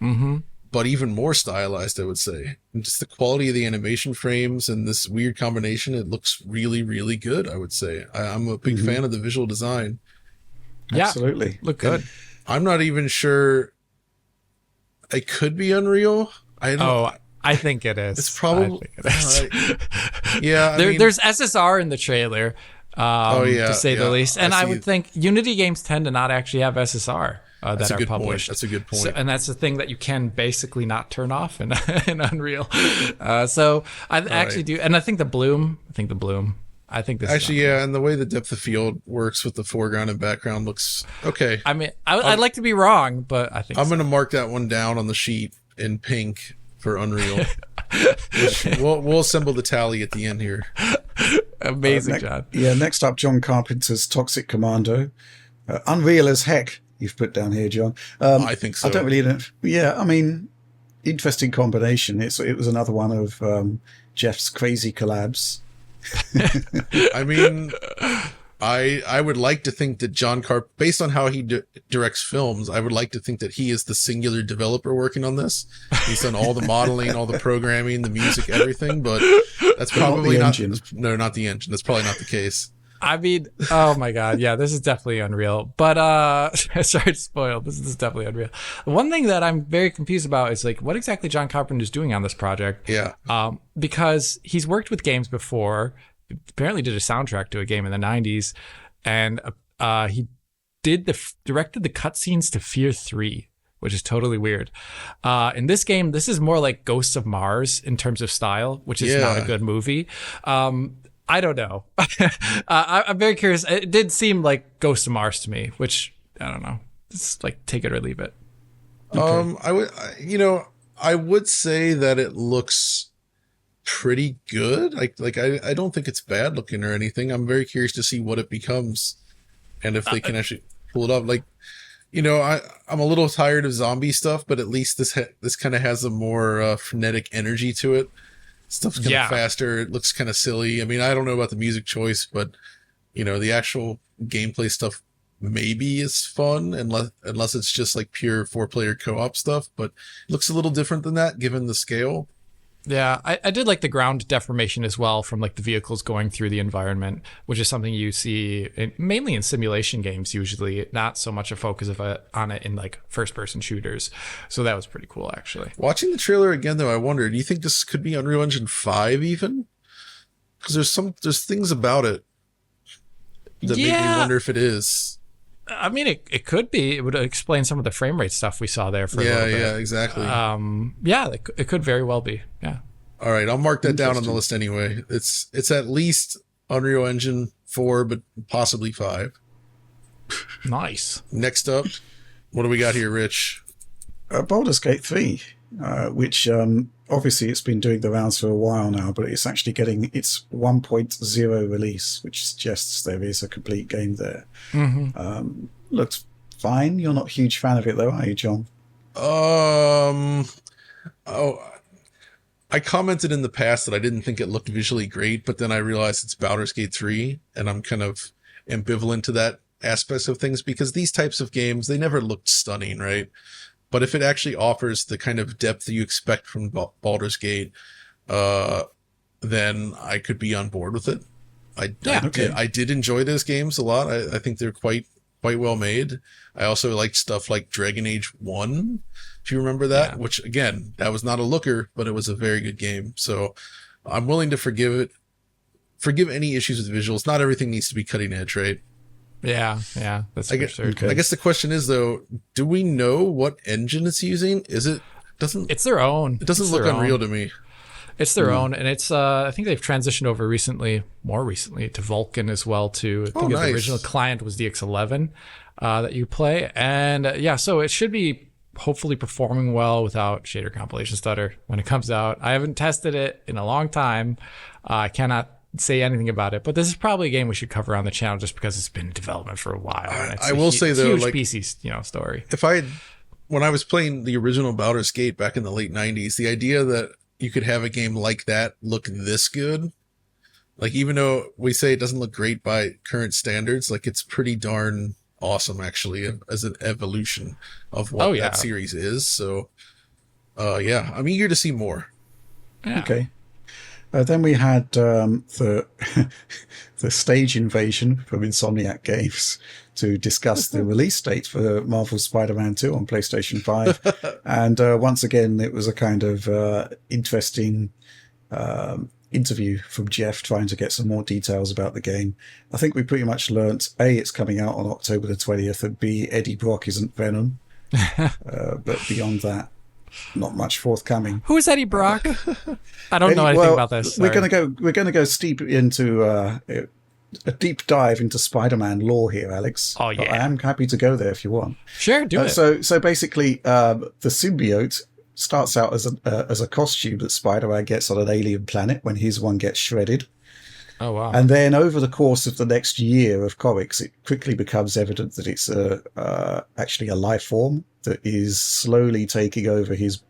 Mm-hmm. But even more stylized, I would say. And just the quality of the animation frames and this weird combination, it looks really, really good, I would say. I'm a big fan of the visual design. Yeah, Absolutely. look good. And I'm not even sure it could be Unreal. I think it is. It's probably... I think it is. Yeah, there's SSR in the trailer, to say the least. And I would think Unity games tend to not actually have SSR. That are published. That's a good point. So, and that's the thing that you can basically not turn off in Unreal. So I actually do, and I think the bloom. I think this actually, yeah, and the way the depth of field works with the foreground and background looks okay. I mean, I'd like to be wrong, but I think I'm going to mark that one down on the sheet in pink for Unreal. we'll assemble the tally at the end here. Amazing, John. Yeah, next up, John Carpenter's Toxic Commando. Unreal as heck. You've put down here, John. I think so. I don't really know. Yeah, I mean, interesting combination. It was another one of Jeff's crazy collabs. I mean, I would like to think that John Carp, based on how he directs films, I would like to think that he is the singular developer working on this. He's done all the modeling, all the programming, the music, everything, but that's probably not the engine. No, not the engine. That's probably not the case. I mean, oh my God. Yeah, this is definitely Unreal. But sorry to spoil. This is definitely Unreal. One thing that I'm very confused about is like what exactly John Carpenter is doing on this project. Yeah. Because he's worked with games before. Apparently did a soundtrack to a game in the 90s. And he directed the cutscenes to Fear 3, which is totally weird. In this game, this is more like Ghosts of Mars in terms of style, which is not a good movie. I don't know. I'm very curious. It did seem like Ghost of Mars to me, which I don't know. It's like take it or leave it. Okay. I would say that it looks pretty good. I don't think it's bad looking or anything. I'm very curious to see what it becomes and if they can actually pull it off. I'm a little tired of zombie stuff, but at least this kind of has a more frenetic energy to it. Stuff's kind of faster. It looks kind of silly. I mean, I don't know about the music choice, but the actual gameplay stuff maybe is fun unless it's just like pure 4-player co-op stuff, but it looks a little different than that given the scale. Yeah, I did like the ground deformation as well from like the vehicles going through the environment, which is something you see mainly in simulation games usually, not so much a focus on it in like first-person shooters. So that was pretty cool, actually. Watching the trailer again, though, I wonder, do you think this could be Unreal Engine 5 even? Because there's things about it that make me wonder if it is. I mean, it could be. It would explain some of the frame rate stuff we saw there for a little bit. Yeah, exactly. It could very well be. Yeah. All right, I'll mark that down on the list anyway. It's at least Unreal Engine 4, but possibly 5. Nice. Next up, what do we got here, Rich? Baldur's Gate 3, which obviously it's been doing the rounds for a while now, but it's actually getting its 1.0 release, which suggests there is a complete game there. Mm-hmm. Looks fine. You're not a huge fan of it, though, are you, John? I commented in the past that I didn't think it looked visually great, but then I realized it's Baldur's Gate 3, and I'm kind of ambivalent to that aspect of things because these types of games, they never looked stunning, right? But if it actually offers the kind of depth that you expect from Baldur's Gate, then I could be on board with it. I did enjoy those games a lot. I think they're quite well made. I also liked stuff like Dragon Age 1, if you remember that, which again, that was not a looker, but it was a very good game. So I'm willing to forgive any issues with visuals. Not everything needs to be cutting edge, right? Yeah, that's for sure. I guess the question is, though, do we know what engine it's using? Is it doesn't. It's their own. It doesn't look Unreal to me. It's their own, and it's I think they've transitioned over more recently to Vulkan as well too. I think the original client was DX11 that you play, and so it should be hopefully performing well without shader compilation stutter when it comes out. I haven't tested it in a long time. I cannot say anything about it, but this is probably a game we should cover on the channel just because it's been in development for a while. I will say though, huge like PC story. When I was playing the original Baldur's Gate back in the late 90s, the idea that you could have a game like that look this good, like even though we say it doesn't look great by current standards, like it's pretty darn awesome actually as an evolution of what that series is. So I'm eager to see more. Okay. Then we had the stage invasion from Insomniac Games to discuss the release date for Marvel's Spider-Man 2 on PlayStation 5. And once again, it was a kind of interesting interview from Jeff trying to get some more details about the game. I think we pretty much learnt, A, it's coming out on October the 20th, and B, Eddie Brock isn't Venom. But beyond that, not much forthcoming. Who is Eddie Brock? I don't know anything about this. Sorry. We're gonna go steep into a deep dive into Spider-Man lore here, Alex. Oh yeah, but I am happy to go there if you want. Sure, do it. So basically, the symbiote starts out as a costume that Spider-Man gets on an alien planet when his one gets shredded. Oh wow! And then over the course of the next year of comics, it quickly becomes evident that it's actually a life form that is slowly taking over his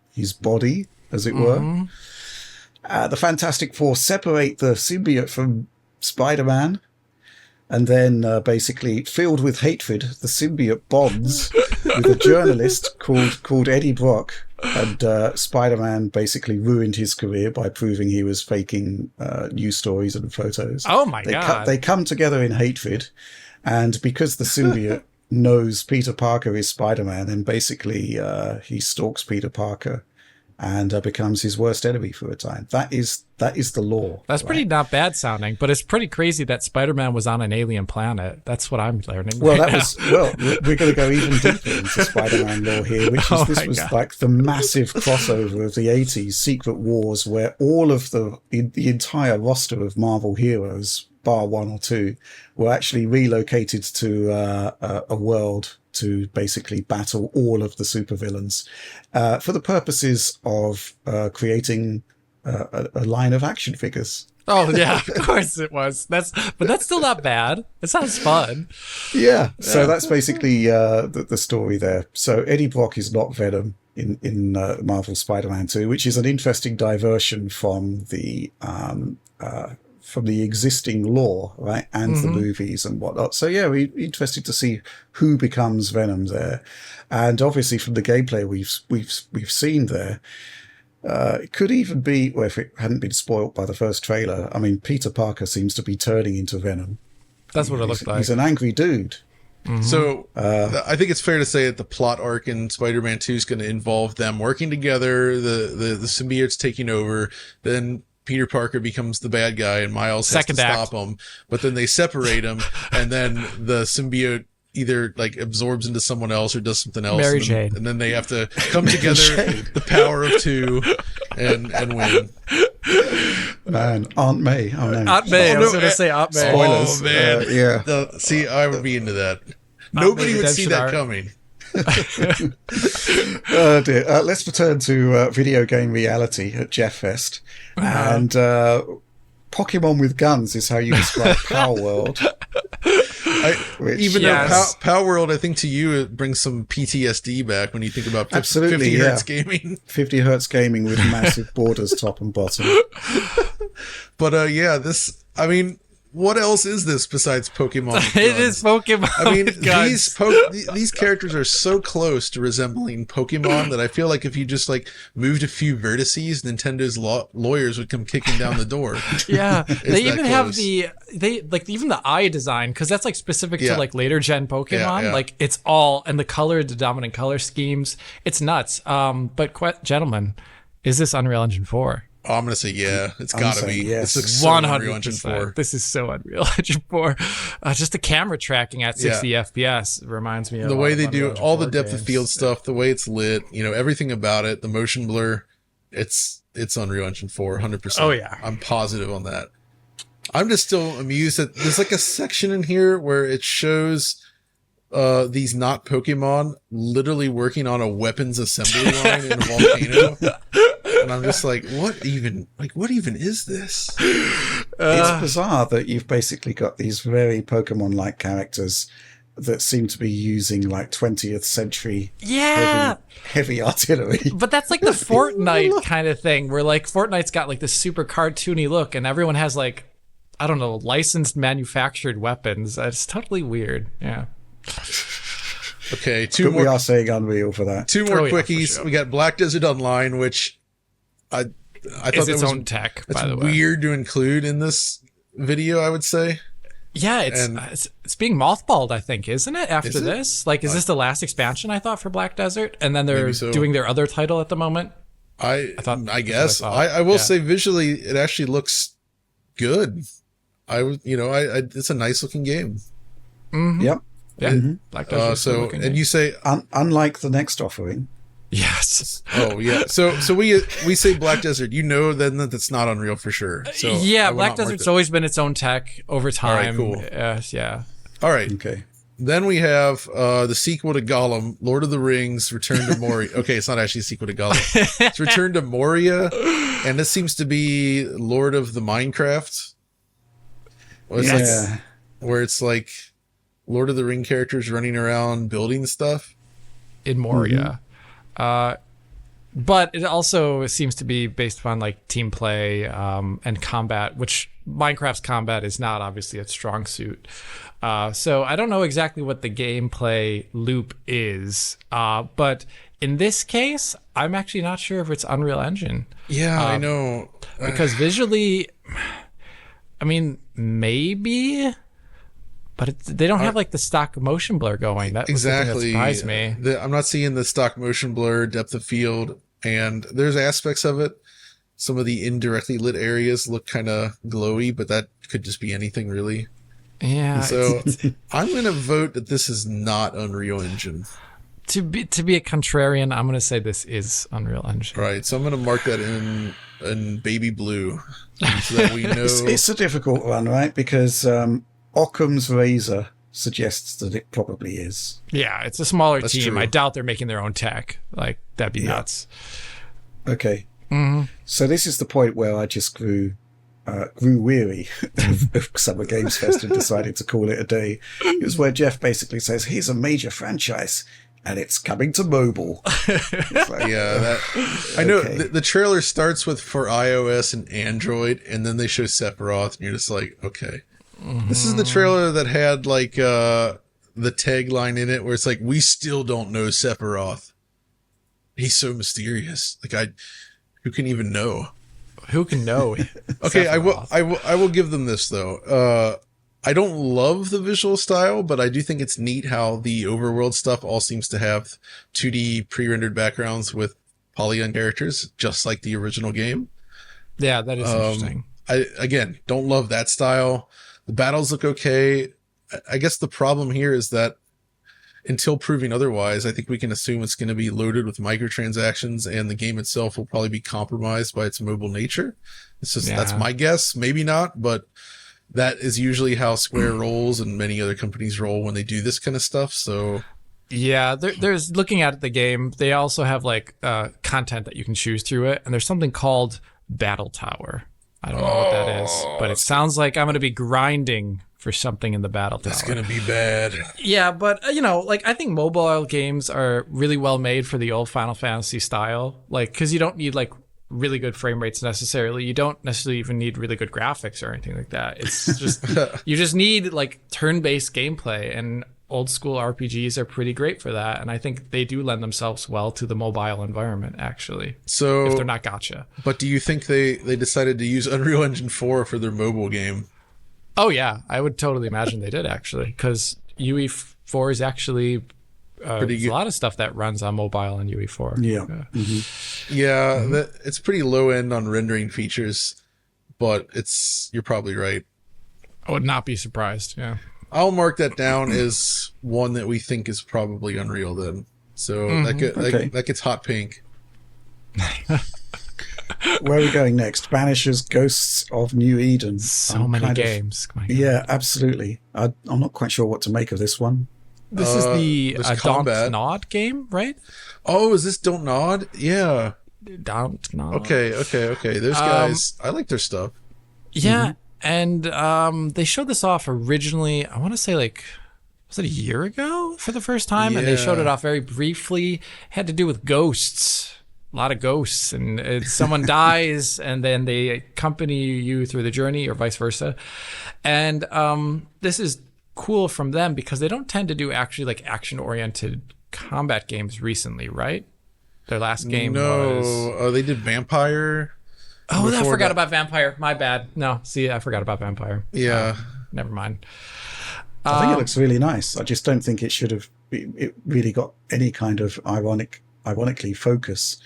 body, as it were. The Fantastic Four separate the symbiote from Spider-Man, and then basically, filled with hatred, the symbiote bonds with a journalist called Eddie Brock, and Spider-Man basically ruined his career by proving he was faking news stories and photos. Oh my God. They come together in hatred, and because the symbiote knows Peter Parker is Spider-Man, and basically he stalks Peter Parker and becomes his worst enemy for a time. That is the lore. That's pretty not bad sounding, but it's pretty crazy that Spider-Man was on an alien planet. That's what I'm learning. Well, we're going to go even deeper into Spider-Man lore here, which is this was like the massive crossover of the 80s, Secret Wars, where all of the entire roster of Marvel heroes, bar one or two, were actually relocated to a world to basically battle all of the supervillains for the purposes of creating a line of action figures. Oh yeah, of course it was. But that's still not bad. It sounds fun. Yeah. So that's basically the story there. So Eddie Brock is not Venom in Marvel Spider-Man 2, which is an interesting diversion from the existing lore, right, and the movies and whatnot. So yeah, we're interested to see who becomes Venom there, and obviously from the gameplay we've seen there, it could even be, well, if it hadn't been spoilt by the first trailer, I mean, Peter Parker seems to be turning into Venom. That's what it looked like. He's an angry dude. So I think it's fair to say that the plot arc in Spider-Man 2 is going to involve them working together, the symbiotes taking over, then Peter Parker becomes the bad guy and Miles has to stop him, but then they separate him, and then the symbiote either like absorbs into someone else or does something else. Mary Jane. And then they have to come together, the power of two, and win. Man, Aunt May. Oh no, Aunt May. I was going to say Aunt May. Spoilers. Oh man, yeah. See, I would be into that. Nobody would see that coming. Oh dear. Let's return to video game reality at Jeff Fest. And Pokemon with guns is how you describe Palworld. Even though Palworld, I think to you it brings some PTSD back when you think about 50 hertz gaming. 50 hertz gaming with massive borders top and bottom. But this, I mean, what else is this besides Pokemon? It is Pokemon. I mean, these characters are so close to resembling Pokemon that I feel like if you just like moved a few vertices, Nintendo's lawyers would come kicking down the door. Yeah, they even have even the eye design, because that's like specific to like later gen Pokemon. Yeah. Like it's all, and the dominant color schemes. It's nuts. But gentlemen, is this Unreal Engine 4? Oh, I'm gonna say yeah. It's gotta be. Yes. This looks so Unreal Engine 100%. 4. This is so Unreal Engine 4. Just the camera tracking at 60 FPS reminds me of The way they do Unreal all the Engine 4 depth of games. field stuff, the way it's lit, everything about it, the motion blur, it's Unreal Engine 4, 100%. Oh, yeah. I'm positive on that. I'm just still amused that there's like a section in here where it shows these not Pokemon literally working on a weapons assembly line in a volcano. And I'm just like, what even is this? It's bizarre that you've basically got these very Pokemon-like characters that seem to be using like 20th century heavy artillery. But that's like the Fortnite kind of thing, where like Fortnite's got like this super cartoony look, and everyone has like, I don't know, licensed manufactured weapons. It's totally weird. Yeah. Okay, But we are saying Unreal for that. two more Oh, yeah, for quickies. sure. We got Black Desert Online, which I thought It's that its was own tech, that's by the way. weird to include in this video, I would say. Yeah, it's being mothballed, I think, isn't it? After Is it? this, like, is this the last expansion? I thought for Black Desert, and then they're Maybe so. doing their other title at the moment. I guess what I thought. I will Yeah. say visually it actually looks good. It's a nice looking game. Yep. Yeah, Black Desert. So and you say Unlike the next offering. yes, oh yeah so we say Black Desert, then that that's not Unreal for sure. So yeah, I will Black not mark Desert's that. always been its own tech over time. cool. Yeah. All right. Okay. Then we have the sequel to Gollum, Lord of the Rings, Return to Moria. Okay, it's not actually a sequel to Gollum. It's Return to Moria, and this seems to be Lord of the Minecraft. Where it's like Lord of the Ring characters running around building stuff. In Moria. But it also seems to be based upon like team play and combat, which Minecraft's combat is not obviously its strong suit. So I don't know exactly what the gameplay loop is. But in this case, I'm actually not sure if it's Unreal Engine. Yeah, I know. Because visually, I mean, maybe, but they don't have like the stock motion blur going. That was the thing that Exactly. surprised me. I'm not seeing the stock motion blur, depth of field, and there's aspects of it. Some of the indirectly lit areas look kind of glowy, but that could just be anything really. Yeah. So I'm going to vote that this is not Unreal Engine. To be a contrarian, I'm going to say this is Unreal Engine. Right. So I'm going to mark that in baby blue so that we know. It's a difficult one, right? Because Occam's razor suggests that it probably is. Yeah, it's a smaller That's team. true. I doubt they're making their own tech. Like, that'd be nuts. Okay. So this is the point where I just grew weary of Summer Games Fest and decided to call it a day. It was where Jeff basically says, here's a major franchise and it's coming to mobile. It's like, I know okay. the trailer starts with for iOS and Android, and then they show Sephiroth, and you're just like, okay. This is the trailer that had like the tagline in it where it's like, we still don't know Sephiroth. He's so mysterious. Like who can even know? Who can know? Okay, Sephiroth. I will give them this though. I don't love the visual style, but I do think it's neat how the overworld stuff all seems to have 2D pre-rendered backgrounds with polygon characters, just like the original game. Yeah, that is interesting. I again don't love that style. The battles look okay. I guess the problem here is that until proving otherwise, I think we can assume it's going to be loaded with microtransactions, and the game itself will probably be compromised by its mobile nature. It's just that's my guess. Maybe not, but that is usually how Square rolls and many other companies roll when they do this kind of stuff. So Yeah, there's looking at the game. They also have like content that you can choose through it, and there's something called Battle Tower. I don't know what that is, but it sounds like I'm going to be grinding for something in the Battle Tower. that's going to be bad. Yeah, but like I think mobile games are really well made for the old Final Fantasy style, like because you don't need like really good frame rates necessarily. You don't necessarily even need really good graphics or anything like that. It's just you just need like turn-based gameplay, and old school RPGs are pretty great for that. And I think they do lend themselves well to the mobile environment, actually. So if they're not gacha. But do you think they decided to use Unreal Engine 4 for their mobile game? Oh yeah, I would totally imagine they did actually, because UE4 is actually there's a lot of stuff that runs on mobile and UE4. Yeah. It's pretty low end on rendering features, but you're probably right. I would not be surprised. Yeah. I'll mark that down as one that we think is probably Unreal then. So that gets hot pink. Where are we going next? Banishers, Ghosts of New Eden. So many games. Yeah, absolutely. I'm not quite sure what to make of this one. This is the Combat. Don't Nod game, right? Oh, is this Don't Nod? Yeah. Don't Nod. Okay. Those guys, I like their stuff. Yeah, and they showed this off originally, I want to say was it a year ago for the first time? And they showed it off very briefly. It had to do with ghosts. A lot of ghosts, and someone dies, and then they accompany you through the journey, or vice versa. And this is cool from them because they don't tend to do actually like action-oriented combat games recently, right? Their last game was... they did Vampire. Oh, I forgot about Vampire. My bad. No, see, I forgot about Vampire. Yeah. Never mind. I think it looks really nice. I just don't think it should have... It really got any kind of ironically focus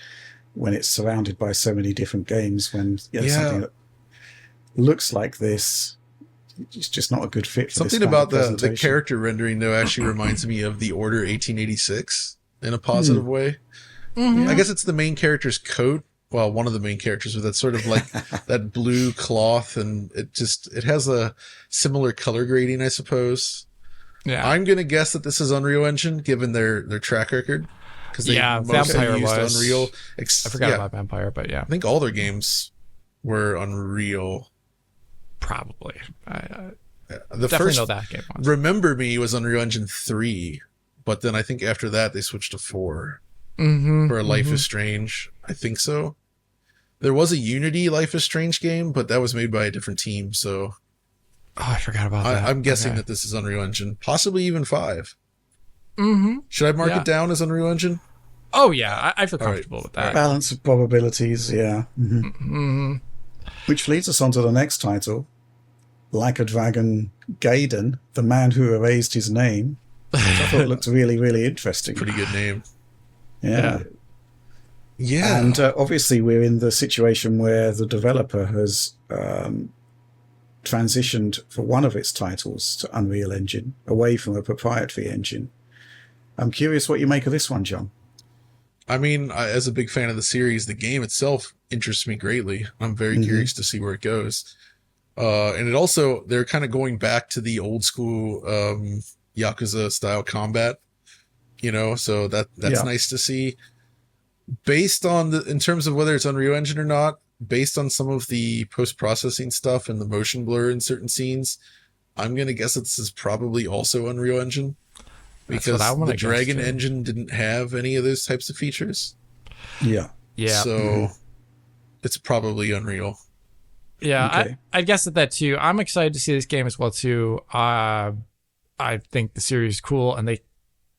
when it's surrounded by so many different games, when something that looks like this, it's just not a good fit for something this about the character rendering though actually reminds me of the Order 1886 in a positive way. I guess it's the main character's coat, well, one of the main characters, with that sort of like that blue cloth, and it has a similar color grading, I suppose. Yeah, I'm gonna guess that this is Unreal Engine given their track record. Because Vampire was Unreal. I forgot about Vampire, but yeah, I think all their games were Unreal. Probably. The definitely first know that game was. Remember Me was Unreal Engine 3, but then I think after that they switched to 4 for Life is Strange. I think so. There was a Unity Life is Strange game, but that was made by a different team. So I forgot about that. I'm guessing that this is Unreal Engine, possibly even 5. Should I mark it down as Unreal Engine? Oh yeah, I feel comfortable with that. Balance of probabilities, yeah. Which leads us on to the next title, Like a Dragon Gaiden, the man who erased his name, which I thought looked really, really interesting. Pretty good name. Yeah. Yeah. And obviously we're in the situation where the developer has transitioned for one of its titles to Unreal Engine, away from a proprietary engine. I'm curious what you make of this one, John. I mean, as a big fan of the series, the game itself interests me greatly. I'm very curious to see where it goes. And it also, they're kind of going back to the old school Yakuza style combat, so that's nice to see. Based on in terms of whether it's Unreal Engine or not, based on some of the post-processing stuff and the motion blur in certain scenes, I'm going to guess that this is probably also Unreal Engine. Because the Dragon engine didn't have any of those types of features. Yeah. So it's probably Unreal. Yeah, okay. I guess that too. I'm excited to see this game as well too. I think the series is cool, and they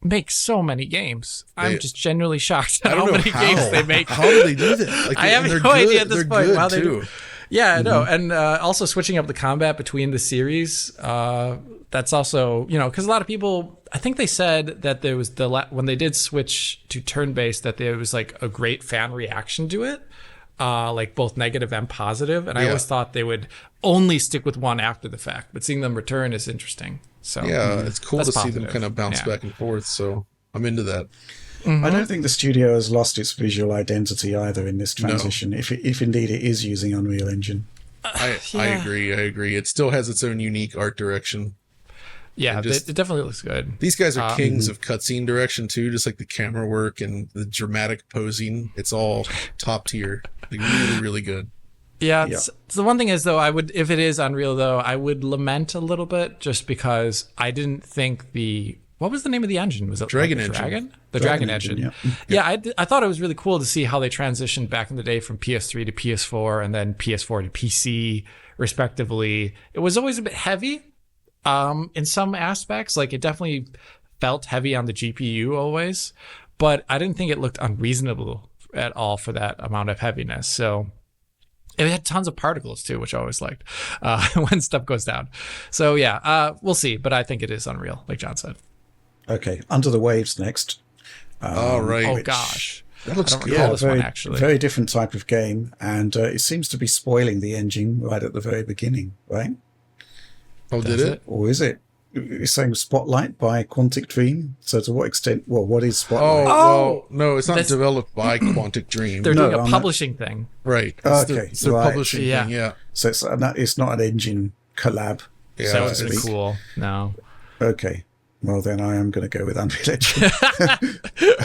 make so many games. I'm just genuinely shocked at how many games they make. How do they do that? I have no idea at this point. How they do. Yeah, I know. And also switching up the combat between the series. That's also, because a lot of people, I think they said that there was when they did switch to turn-based, that there was like a great fan reaction to it, like both negative and positive. And I always thought they would only stick with one after the fact, but seeing them return is interesting. So yeah, it's cool to see them kind of bounce back and forth. So I'm into that. I don't think the studio has lost its visual identity either in this transition, if indeed it is using Unreal Engine. I agree. It still has its own unique art direction. Yeah, it definitely looks good. These guys are kings of cutscene direction too, just like the camera work and the dramatic posing. It's all top tier. Like, really, really good. Yeah, so the one thing is though, if it is Unreal though, I would lament a little bit just because I didn't think what was the name of the engine? Was it Dragon like Engine? The Dragon Engine. Yeah, I thought it was really cool to see how they transitioned back in the day from PS3 to PS4 and then PS4 to PC, respectively. It was always a bit heavy in some aspects. Like, it definitely felt heavy on the GPU always, but I didn't think it looked unreasonable at all for that amount of heaviness. So it had tons of particles too, which I always liked when stuff goes down. So yeah, we'll see, but I think it is Unreal, like John said. Okay, Under the Waves next. All right. Oh gosh, That looks I don't good. recall Yeah, this very, one actually. very different type of game, and it seems to be spoiling the engine right at the very beginning, right? Oh, did Does it? it? Or is it? It's saying Spotlight by Quantic Dream. So to what extent? Well, what is Spotlight? Well, no, it's not That's- developed by Quantic Dream. They're No, doing a I'm not- publishing thing. Right. Okay, It's their right. publishing Yeah. thing, yeah. So it's not an engine collab. Yeah, So it's it's- cool. No. Okay. Well, then I am going to go with Unreal Engine.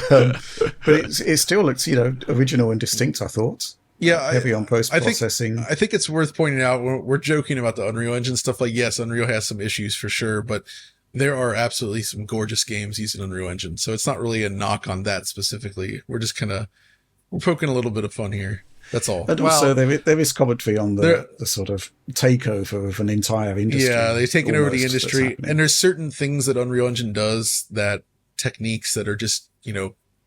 But it still looks, original and distinct, I thought. Yeah, Heavy on post-processing. I think it's worth pointing out, we're joking about the Unreal Engine stuff. Like, yes, Unreal has some issues for sure, but there are absolutely some gorgeous games using Unreal Engine. So it's not really a knock on that specifically. We're just we're poking a little bit of fun here. That's all. And also, there is commentary on the sort of takeover of an entire industry. Yeah, they've taken over the almost, that's industry. happening. And there's certain things that Unreal Engine does, that techniques that are just,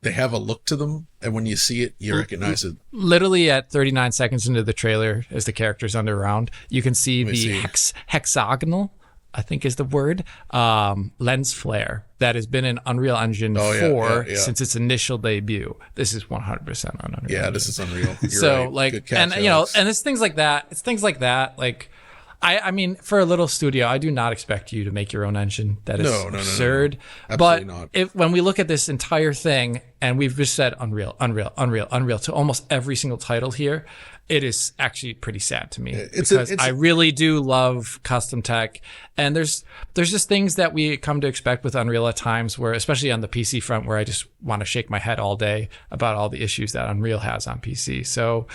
they have a look to them. And when you see it, you recognize it. Literally at 39 seconds into the trailer, as the characters underground, you can see the hexagonal, I think is the word, lens flare that has been in Unreal Engine 4 since its initial debut. This is 100% on Unreal Yeah, Engine. this is Unreal. You're So right. Good catch, and Alex. and it's things like that. It's things like that. Like, I mean, for a little studio, I do not expect you to make your own engine. That is No. absurd. Absolutely But not. when we look at this entire thing, and we've just said Unreal to almost every single title here, it is actually pretty sad to me because I really do love custom tech, and there's just things that we come to expect with Unreal at times, where especially on the PC front, where I just want to shake my head all day about all the issues that Unreal has on PC. So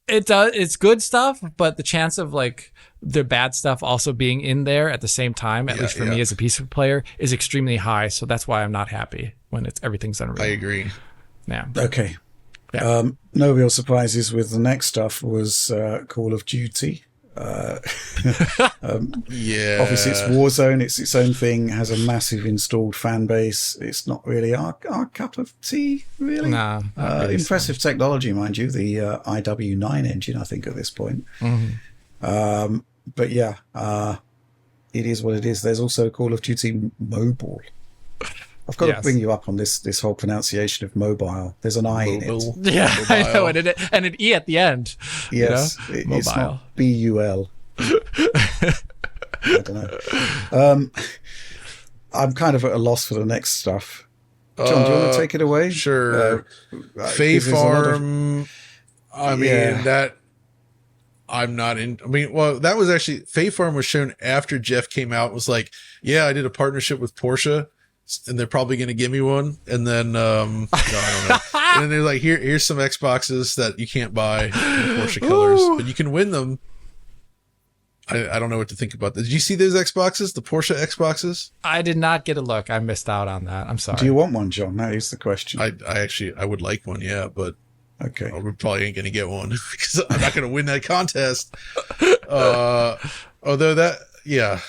it's good stuff, but the chance of like the bad stuff also being in there at the same time, at least for me as a PC player, is extremely high. So that's why I'm not happy when everything's Unreal. I agree. Yeah. Okay. Yeah. No real surprises with the next stuff was Call of Duty. Yeah. Obviously, it's Warzone. It's its own thing. Has a massive installed fan base. It's not really our cup of tea, really. Nah, not really impressive technology, mind you. The IW9 engine, I think, at this point. Mm-hmm. But yeah, it is what it is. There's also Call of Duty Mobile. I've got to bring you up on this whole pronunciation of mobile. There's an I in it. Yeah, I know, and an E at the end. Yes, it's not BUL. I don't know. I'm kind of at a loss for the next stuff. John, do you want to take it away? Sure. Fae Farm. I mean, that I'm not in. I mean, well, that was actually Fae Farm was shown after Jeff came out. Was like, yeah, I did a partnership with Porsche, and they're probably going to give me one. And then, no, I don't know. And then they're like, here's some Xboxes that you can't buy in Porsche colors, but you can win them. I don't know what to think about this. Did you see those Xboxes, the Porsche Xboxes? I did not get a look. I missed out on that. I'm sorry. Do you want one, John? That is the question. I would like one, yeah, but okay, we probably ain't gonna get one because I'm not gonna win that contest. Although that, yeah.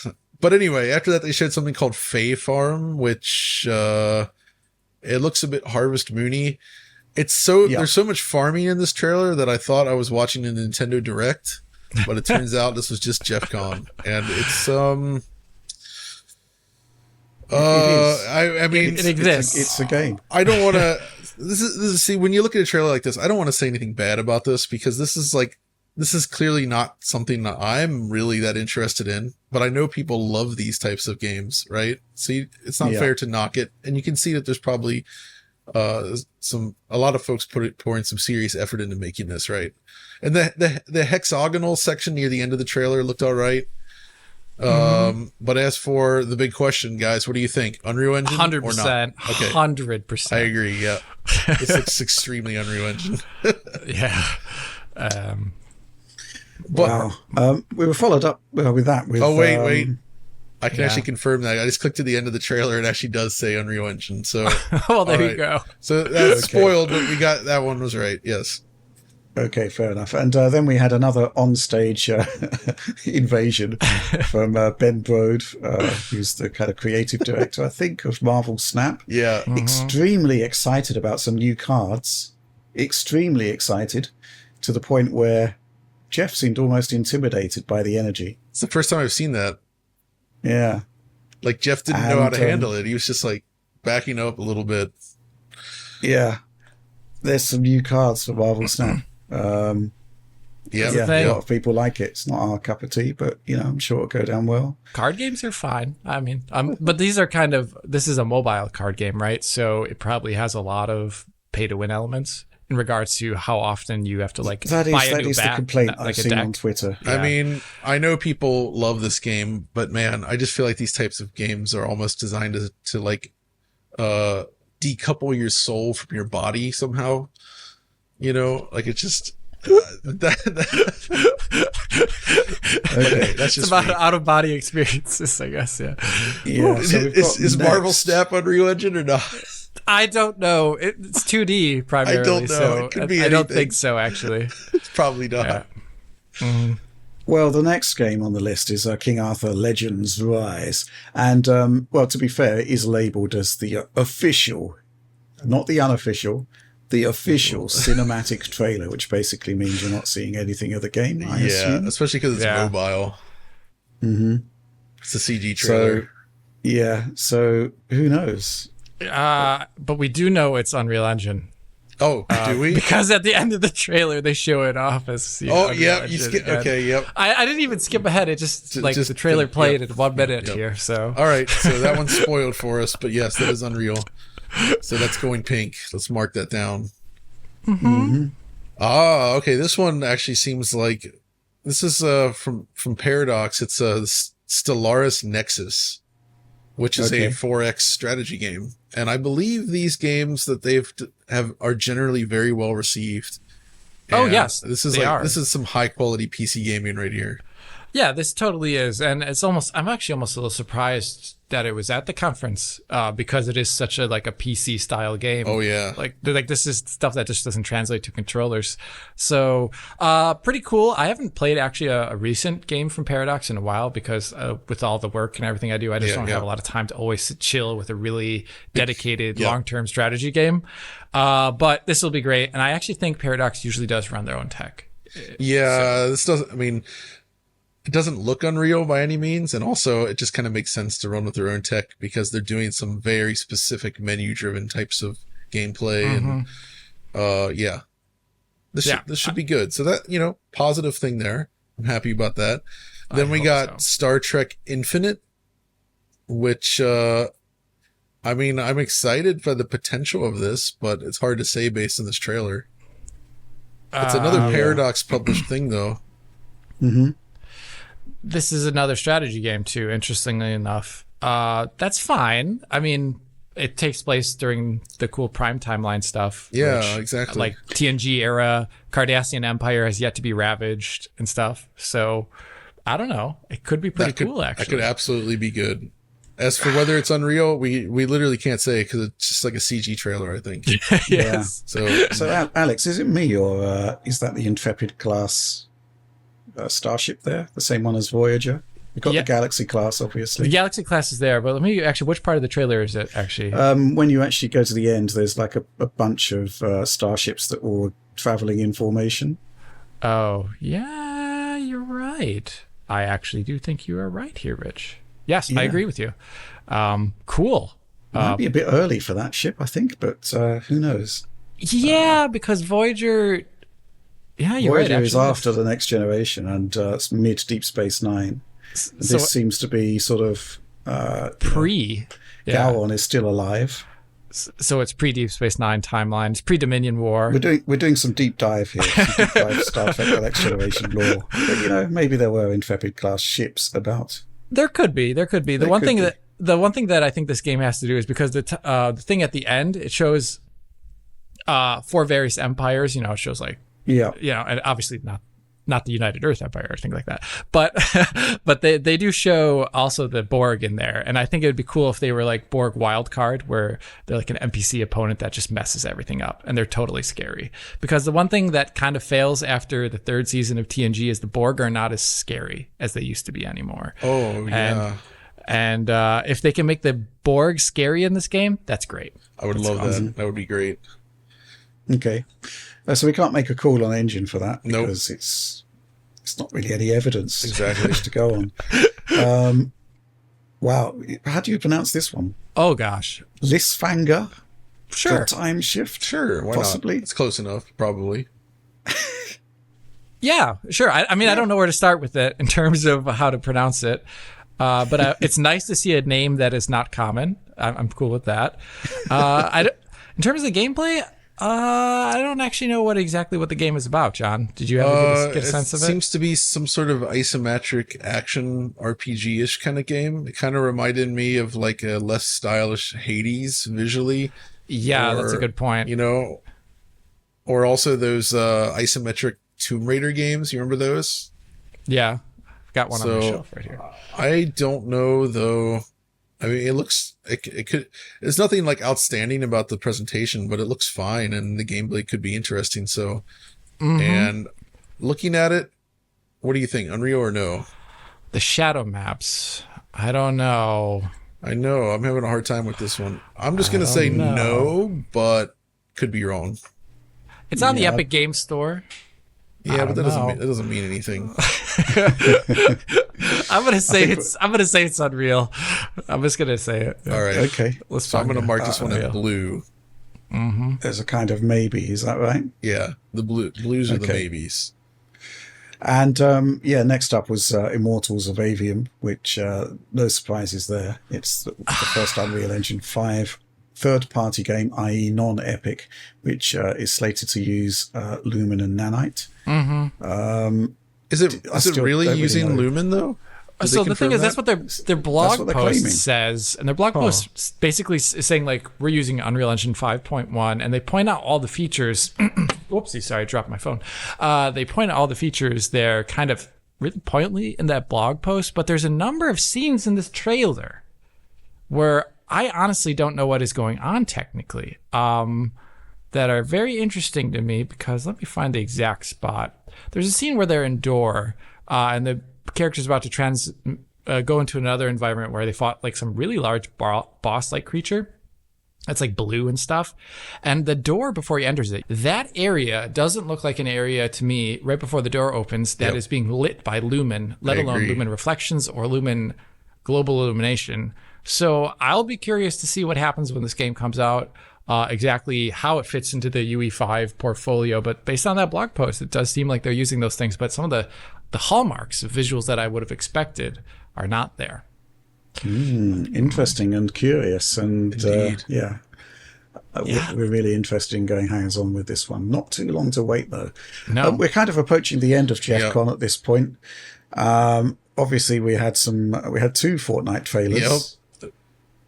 But anyway, after that, they showed something called Fae Farm, which it looks a bit Harvest Moony. There's so much farming in this trailer that I thought I was watching a Nintendo Direct. But it turns out this was just Geoffcon, and it's I mean, it exists. It's a game. I don't want to. This is see, when you look at a trailer like this, I don't want to say anything bad about this because this is clearly not something that I'm really that interested in. But I know people love these types of games, right? So it's not fair to knock it, and you can see that there's probably a lot of folks pouring some serious effort into making this, right? And the hexagonal section near the end of the trailer looked all right. But as for the big question, guys, what do you think? Unreal Engine 100%, or not? Okay. 100%. I agree. Yeah, this looks extremely Unreal Engine. Yeah. But we were followed up with that. wait. I can actually confirm that. I just clicked to the end of the trailer. It actually does say Unreal Engine. So, well, there you go. So that's spoiled, but we got that one was right. Yes. Okay, fair enough. And then we had another onstage invasion from Ben Brode, who's the kind of creative director, I think, of Marvel Snap. Yeah. Extremely excited about some new cards. Extremely excited to the point where Jeff seemed almost intimidated by the energy. It's the first time I've seen that. Yeah. Like Jeff didn't know how to handle it. He was just like, backing up a little bit. Yeah. There's some new cards for Marvel Snap. Yeah, a lot of people like it. It's not our cup of tea, but I'm sure it'll go down well. Card games are fine. I mean, but these are this is a mobile card game, right? So it probably has a lot of pay to win elements in regards to how often you have to buy a new that is the complaint I've seen on Twitter. Yeah. I mean, I know people love this game, but man, I just feel like these types of games are almost designed to decouple your soul from your body somehow. It's just. Okay, that's just it's about out of body experiences, I guess. Yeah. So is Marvel Snap Unreal Engine or not? I don't know. It's 2D primarily. I don't know. So it could be. I don't think so. Actually, it's probably not. Yeah. Mm-hmm. Well, the next game on the list is King Arthur Legends Rise, and to be fair, it is labelled as the official, not the unofficial. The official cinematic trailer, which basically means you're not seeing anything of the game. I assume. Especially because it's mobile. Mm-hmm. It's a CG trailer. So who knows? But we do know it's Unreal Engine. Oh, do we? Because at the end of the trailer, they show it off as. Yeah. You skip. Okay. Yep. I didn't even skip ahead. It just the trailer played in 1 minute here. So. All right. So that one's spoiled for us, but yes, that is Unreal. So that's going pink. Let's mark that down. Mm-hmm. Okay. This one actually seems like this is from Paradox. It's a Stellaris Nexus, which is a 4X strategy game, and I believe these games that are generally very well received. Oh yes, this is some high quality PC gaming right here. Yeah, this totally is, and I'm actually almost a little surprised that it was at the conference because it is such a PC style game. Oh yeah, this is stuff that just doesn't translate to controllers. So pretty cool. I haven't played actually a recent game from Paradox in a while because with all the work and everything I do, I just don't have a lot of time to always sit chill with a really dedicated long-term strategy game. But this will be great, and I actually think Paradox usually does run their own tech. This doesn't. I mean. It doesn't look Unreal by any means, and also it just kind of makes sense to run with their own tech because they're doing some very specific menu-driven types of gameplay, and this should be good. So that positive thing there. I'm happy about that. Then we got Star Trek Infinite, which I'm excited for the potential of this, but it's hard to say based on this trailer. It's another Paradox published thing, though. Mm-hmm. This is another strategy game too, interestingly enough. That's fine. I mean, it takes place during the cool Prime timeline stuff. Yeah, exactly. Like TNG era, Cardassian Empire has yet to be ravaged and stuff. So, I don't know. It could be pretty cool, actually. That could absolutely be good. As for whether it's Unreal, we literally can't say because it's just like a CG trailer, I think. Yes. So Alex, is it me or is that the Intrepid class starship there? The same one as Voyager? We've got the Galaxy class, obviously. The Galaxy class is there, but which part of the trailer is it, actually? When you actually go to the end, there's like a bunch of starships that were traveling in formation. Oh, yeah, you're right. I actually do think you are right here, Rich. Yes, I agree with you. Cool. Might be a bit early for that ship, I think, but who knows? Yeah, because Voyager... Yeah, you're Voyager right. is after the Next Generation, and it's mid Deep Space Nine. This seems to be sort of pre. Gowon is still alive, so it's pre Deep Space Nine timeline. It's pre Dominion War. We're doing some deep dive here. Some deep dive Star Trek The Next Generation lore. But, maybe there were Intrepid class ships about. There could be. The one thing that I think this game has to do is because the thing at the end, it shows for various empires. It shows like. Yeah. And obviously not the United Earth Empire or anything like that. But they do show also the Borg in there. And I think it would be cool if they were like Borg Wildcard, where they're like an NPC opponent that just messes everything up. And they're totally scary. Because the one thing that kind of fails after the third season of TNG is the Borg are not as scary as they used to be anymore. Oh, yeah. And if they can make the Borg scary in this game, that's great. I would love that. That would be great. Okay. So we can't make a call on engine for that because Nope. it's not really any evidence exactly to go on. Wow. How do you pronounce this one? Oh gosh. Lysfanga? Sure. The time shift? Sure, why Possibly. not? It's close enough, probably. Yeah, sure. I mean, I don't know where to start with it in terms of how to pronounce it. But it's nice to see a name that is not common. I'm cool with that. In terms of the gameplay, I don't actually know exactly what the game is about, John. Did you ever get a sense of it? It seems to be some sort of isometric action RPG-ish kind of game. It kind of reminded me of like a less stylish Hades visually. Yeah, that's a good point. You know, or also those isometric Tomb Raider games. You remember those? Yeah, I've got one on the shelf right here. I don't know though. I mean, it could, there's nothing like outstanding about the presentation, but it looks fine and the gameplay could be interesting. So, and looking at it, what do you think? Unreal or no? The shadow maps. I don't know. I know I'm having a hard time with this one. I'm just going to say no, but could be wrong. It's on the Epic Games Store. Yeah, but that doesn't mean anything. I'm gonna say it's Unreal. I'm just gonna say it. All right. Okay. So I'm gonna mark this one as blue. There's a kind of maybe, is that right? Yeah, the blues are the maybes. And next up was Immortals of Aveum, which no surprises there. It's the first Unreal Engine 5 third-party game, i.e. non-epic, which is slated to use Lumen and Nanite. Is it really using Lumen though? So the thing is, that's what their blog post says, and their blog post basically is saying like we're using Unreal Engine 5.1, and they point out all the features. Whoopsie, sorry, I dropped my phone. They point out all the features there, kind of really pointedly in that blog post. But there's a number of scenes in this trailer where I honestly don't know what is going on technically, that are very interesting to me because let me find the exact spot. There's a scene where they're indoor, and the character's about to go into another environment where they fought like some really large boss-like creature. It's like blue and stuff. And the door before he enters it, that area doesn't look like an area to me right before the door opens that is being lit by Lumen, let alone Lumen Reflections or Lumen Global Illumination. So I'll be curious to see what happens when this game comes out, exactly how it fits into the UE5 portfolio. But based on that blog post, it does seem like they're using those things. But some of the hallmarks of visuals that I would have expected are not there. Interesting and curious. And Indeed. We're really interested in going hands-on with this one. Not too long to wait, though. No. We're kind of approaching the end of Geoffcon at this point. Obviously, we had two Fortnite trailers. Yep.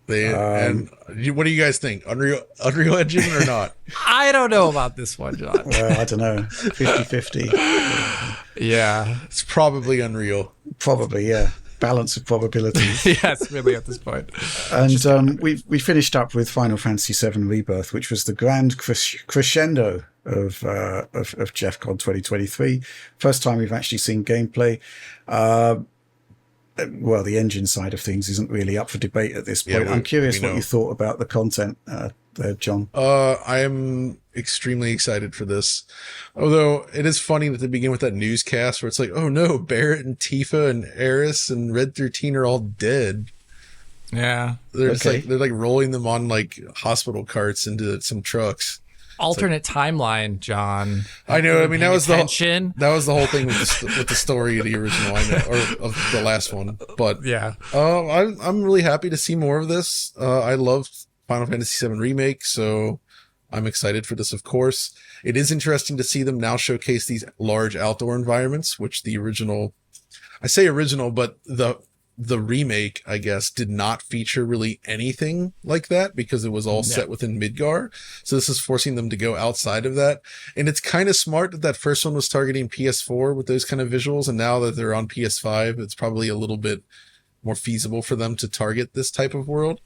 And what do you guys think? Unreal Engine or not? I don't know about this one, John. Well, I don't know. 50-50. Yeah. It's probably Unreal. Probably, yeah. Balance of probabilities. Yes, really at this point. And we finished up with Final Fantasy VII Rebirth, which was the grand crescendo of Geoffcon 2023. First time we've actually seen gameplay. Well, the engine side of things isn't really up for debate at this point. I'm curious what you thought about the content there, John. I am extremely excited for this. Although it is funny that they begin with that newscast where it's like, oh no, Barrett and Tifa and Eris and Red 13 are all dead. Yeah. They're like rolling them on like hospital carts into some trucks. Alternate timeline, John. I know. I mean, that was the whole thing with the story of the original, I know, or of the last one. But yeah, I'm really happy to see more of this. I love Final Fantasy VII Remake, so I'm excited for this. Of course, it is interesting to see them now showcase these large outdoor environments, which the original, I say original, but the remake, I guess, did not feature really anything like that because it was all set within Midgar. So this is forcing them to go outside of that. And it's kind of smart that first one was targeting PS4 with those kind of visuals. And now that they're on PS5, it's probably a little bit more feasible for them to target this type of world.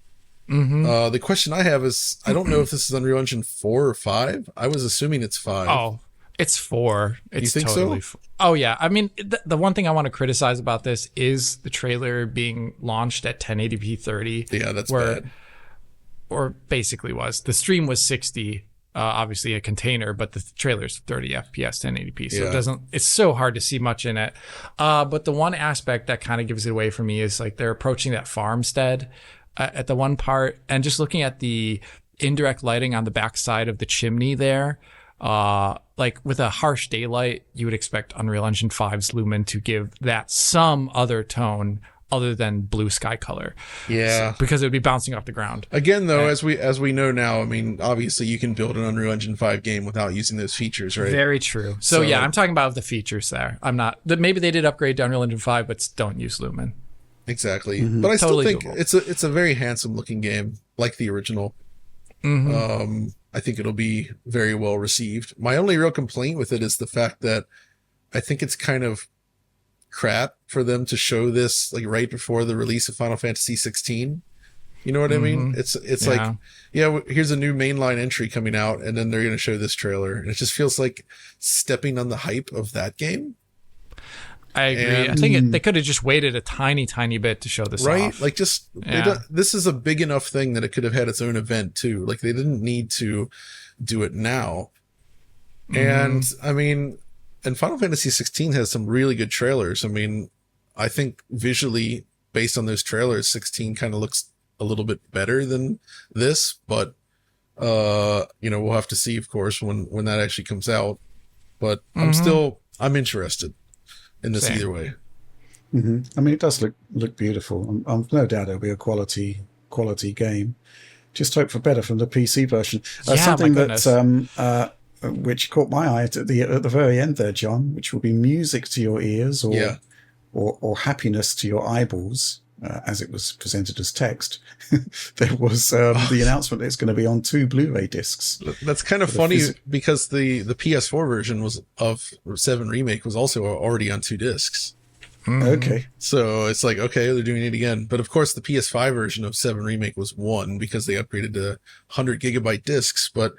The question I have is, I don't know if this is Unreal Engine 4 or 5. I was assuming it's 5. Oh, it's 4. It's you think totally so? Oh yeah. I mean, the one thing I want to criticize about this is the trailer being launched at 1080p 30. Yeah, that's bad. Or basically was. The stream was 60 obviously a container, but the trailer's 30 FPS, 1080p, so Yeah. it's so hard to see much in it. But the one aspect that kind of gives it away for me is like they're approaching that farmstead at the one part, and just looking at the indirect lighting on the backside of the chimney there. Like with a harsh daylight, you would expect Unreal Engine 5's Lumen to give that some other tone other than blue sky color. Yeah. Because it would be bouncing off the ground. Again, though, as we know now, I mean, obviously you can build an Unreal Engine 5 game without using those features, right? Very true. So yeah, I'm talking about the features there. I'm not, maybe they did upgrade to Unreal Engine 5, but don't use Lumen. Exactly. But I Totally still think doable. it's a very handsome looking game, like the original. I think it'll be very well received. My only real complaint with it is the fact that I think it's kind of crap for them to show this like right before the release of Final Fantasy 16. You know what I mean? It's like, yeah, here's a new mainline entry coming out, and then they're going to show this trailer, and it just feels like stepping on the hype of that game. I agree. I think they could have just waited a tiny bit to show this right off. Like just this is a big enough thing that it could have had its own event too. Like they didn't need to do it now. And I mean, and Final Fantasy 16 has some really good trailers. I mean, I think visually based on those trailers, 16 kind of looks a little bit better than this, but you know, we'll have to see, of course, when that actually comes out. But I'm interested in this either way. I mean, it does look beautiful. I'm no doubt it'll be a quality game. Just hope for better from the PC version. Something that which caught my eye at the very end there, John, which will be music to your ears or happiness to your eyeballs, as it was presented as text. There was the announcement that it's going to be on 2 Blu-ray discs. That's kind of funny because the PS4 version of 7 Remake was also already on 2 discs. Okay. So it's like, okay, they're doing it again. But of course, the PS5 version of 7 Remake was 1 because they upgraded to 100 gigabyte discs. But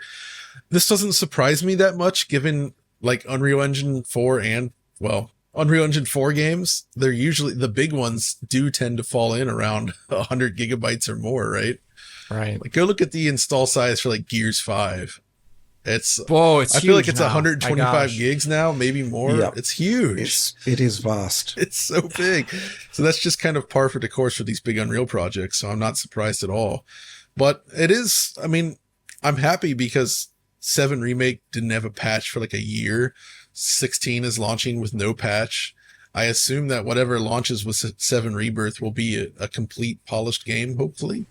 this doesn't surprise me that much given like Unreal Engine 4 and, well, Unreal Engine 4 games, they're usually, the big ones do tend to fall in around 100 gigabytes or more, right? Right. Like go look at the install size for like Gears 5. It's I feel like it's now. 125 gigs now, maybe more. Yep. It's huge. It is vast. It's so big. So that's just kind of par for the course for these big Unreal projects. So I'm not surprised at all. But it is, I mean, I'm happy because 7 Remake didn't have a patch for like a year. 16 is launching with no patch. I assume that whatever launches with 7 Rebirth will be a complete polished game, hopefully.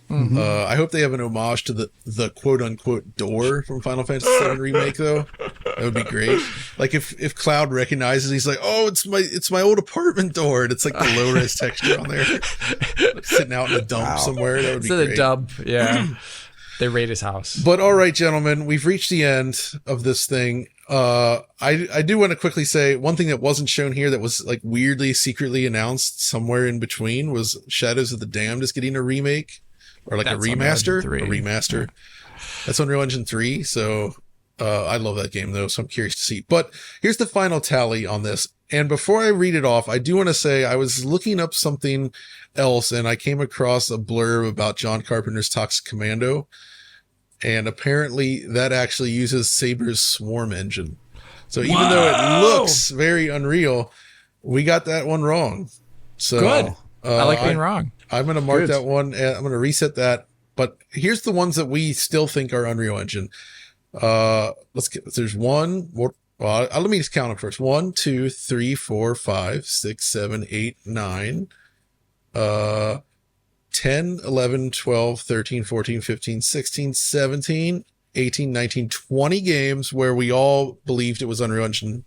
I hope they have an homage to the quote unquote door from Final Fantasy VII Remake though. That would be great. Like if Cloud recognizes, he's like, oh, it's my old apartment door, and it's like the low res texture on there, sitting out in a dump somewhere. That would be great. The dump, yeah. They raid his house. But all right, gentlemen, we've reached the end of this thing. I do want to quickly say one thing that wasn't shown here that was like weirdly secretly announced somewhere in between was Shadows of the Damned is getting a remake. Or like That's a remaster. Yeah. That's Unreal Engine 3. So I love that game though. So I'm curious to see. But here's the final tally on this. And before I read it off, I do want to say I was looking up something else and I came across a blurb about John Carpenter's Toxic Commando. And apparently that actually uses Saber's Swarm engine. So even though it looks very Unreal, we got that one wrong. So good. I like being wrong. I'm going to mark that one. And I'm going to reset that. But here's the ones that we still think are Unreal Engine. There's one more. Let me just count them first. 1, 2, 3, 4, 5, 6, 7, 8, 9, 10, 11, 12, 13, 14, 15, 16, 17, 18, 19, 20 games where we all believed it was Unreal Engine.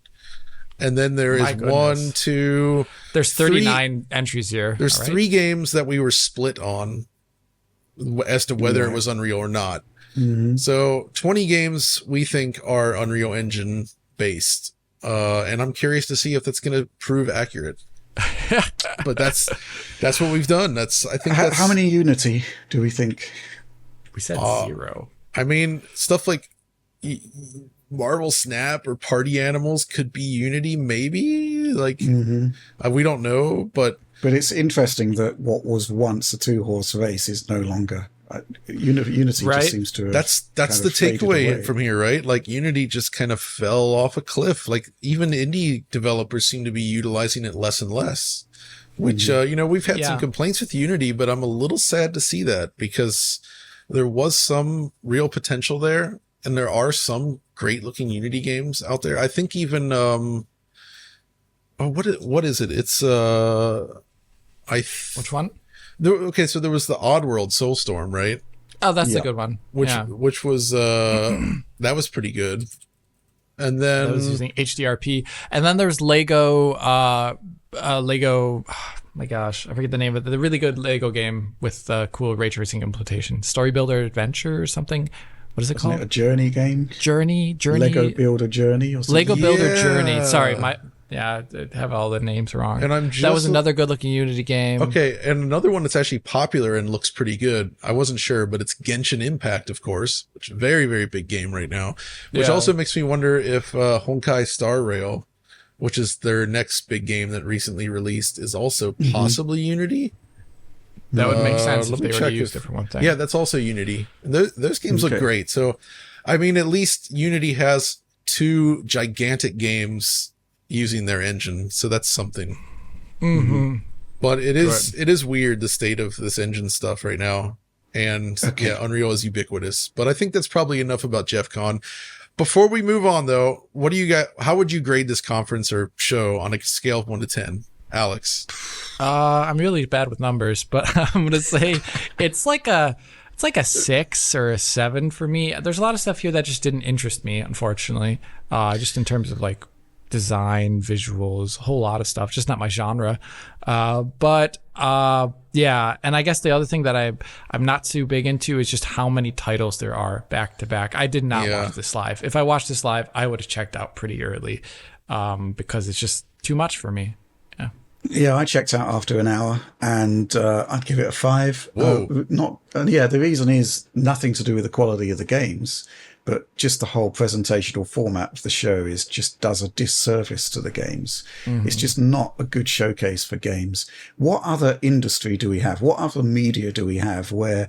And then there is 1, 2. There's 39 entries here. There's 3 games that we were split on as to whether it was Unreal or not. So 20 games we think are Unreal Engine based. And I'm curious to see if that's going to prove accurate. But that's what we've done. I think that's how many Unity do we think? We said 0. I mean, stuff like Marvel Snap or Party Animals could be Unity, maybe. Like we don't know, but it's interesting that what was once a 2-horse race is no longer Unity Right. just seems to have That's kind the of faded takeaway away. from here, right? Like Unity just kind of fell off a cliff. Like even indie developers seem to be utilizing it less and less, which, we've had some Yeah. complaints with Unity, but I'm a little sad to see that because there was some real potential there. And there are some great looking Unity games out there. I think even, what is it? It's, Which one? okay. So there was the Oddworld Soulstorm, right? Oh, that's Yeah. a good one. Which was, that was pretty good. And then I was using HDRP, and then there's Lego. Lego. Oh my gosh, I forget the name of it. The really good Lego game with cool ray tracing implementation. Story Builder Adventure or something. What is it Isn't called? it a journey game? Journey. Lego Builder Journey or something? Lego Builder Yeah. Journey. Sorry, I have all the names wrong. And that was another good looking Unity game. Okay, and another one that's actually popular and looks pretty good. I wasn't sure, but it's Genshin Impact, of course, which is a very, very big game right now. Which Yeah. also makes me wonder if Honkai Star Rail, which is their next big game that recently released, is also possibly Unity. That would make sense if let they me were check used if- it for one thing. Yeah, that's also Unity. Those games look Okay. great. So, I mean, at least Unity has two gigantic games using their engine, so that's something. Mm-hmm. But it is weird, the state of this engine stuff right now. And yeah, Unreal is ubiquitous. But I think that's probably enough about Geoffcon. Before we move on though, what do you got? How would you grade this conference or show on a scale of 1 to 10? Alex. I'm really bad with numbers, but I'm gonna say it's like a 6 or a 7 for me. There's a lot of stuff here that just didn't interest me, unfortunately. Just in terms of like design, visuals, a whole lot of stuff, just not my genre. But yeah, and I guess the other thing that I'm not too big into is just how many titles there are back to back. I did not watch this live. If I watched this live, I would have checked out pretty early, because it's just too much for me. Yeah, I checked out after an hour, and I'd give it a 5. Whoa. The reason is nothing to do with the quality of the games, but just the whole presentational format of the show does a disservice to the games. It's just not a good showcase for games. What other industry do we have? What other media do we have where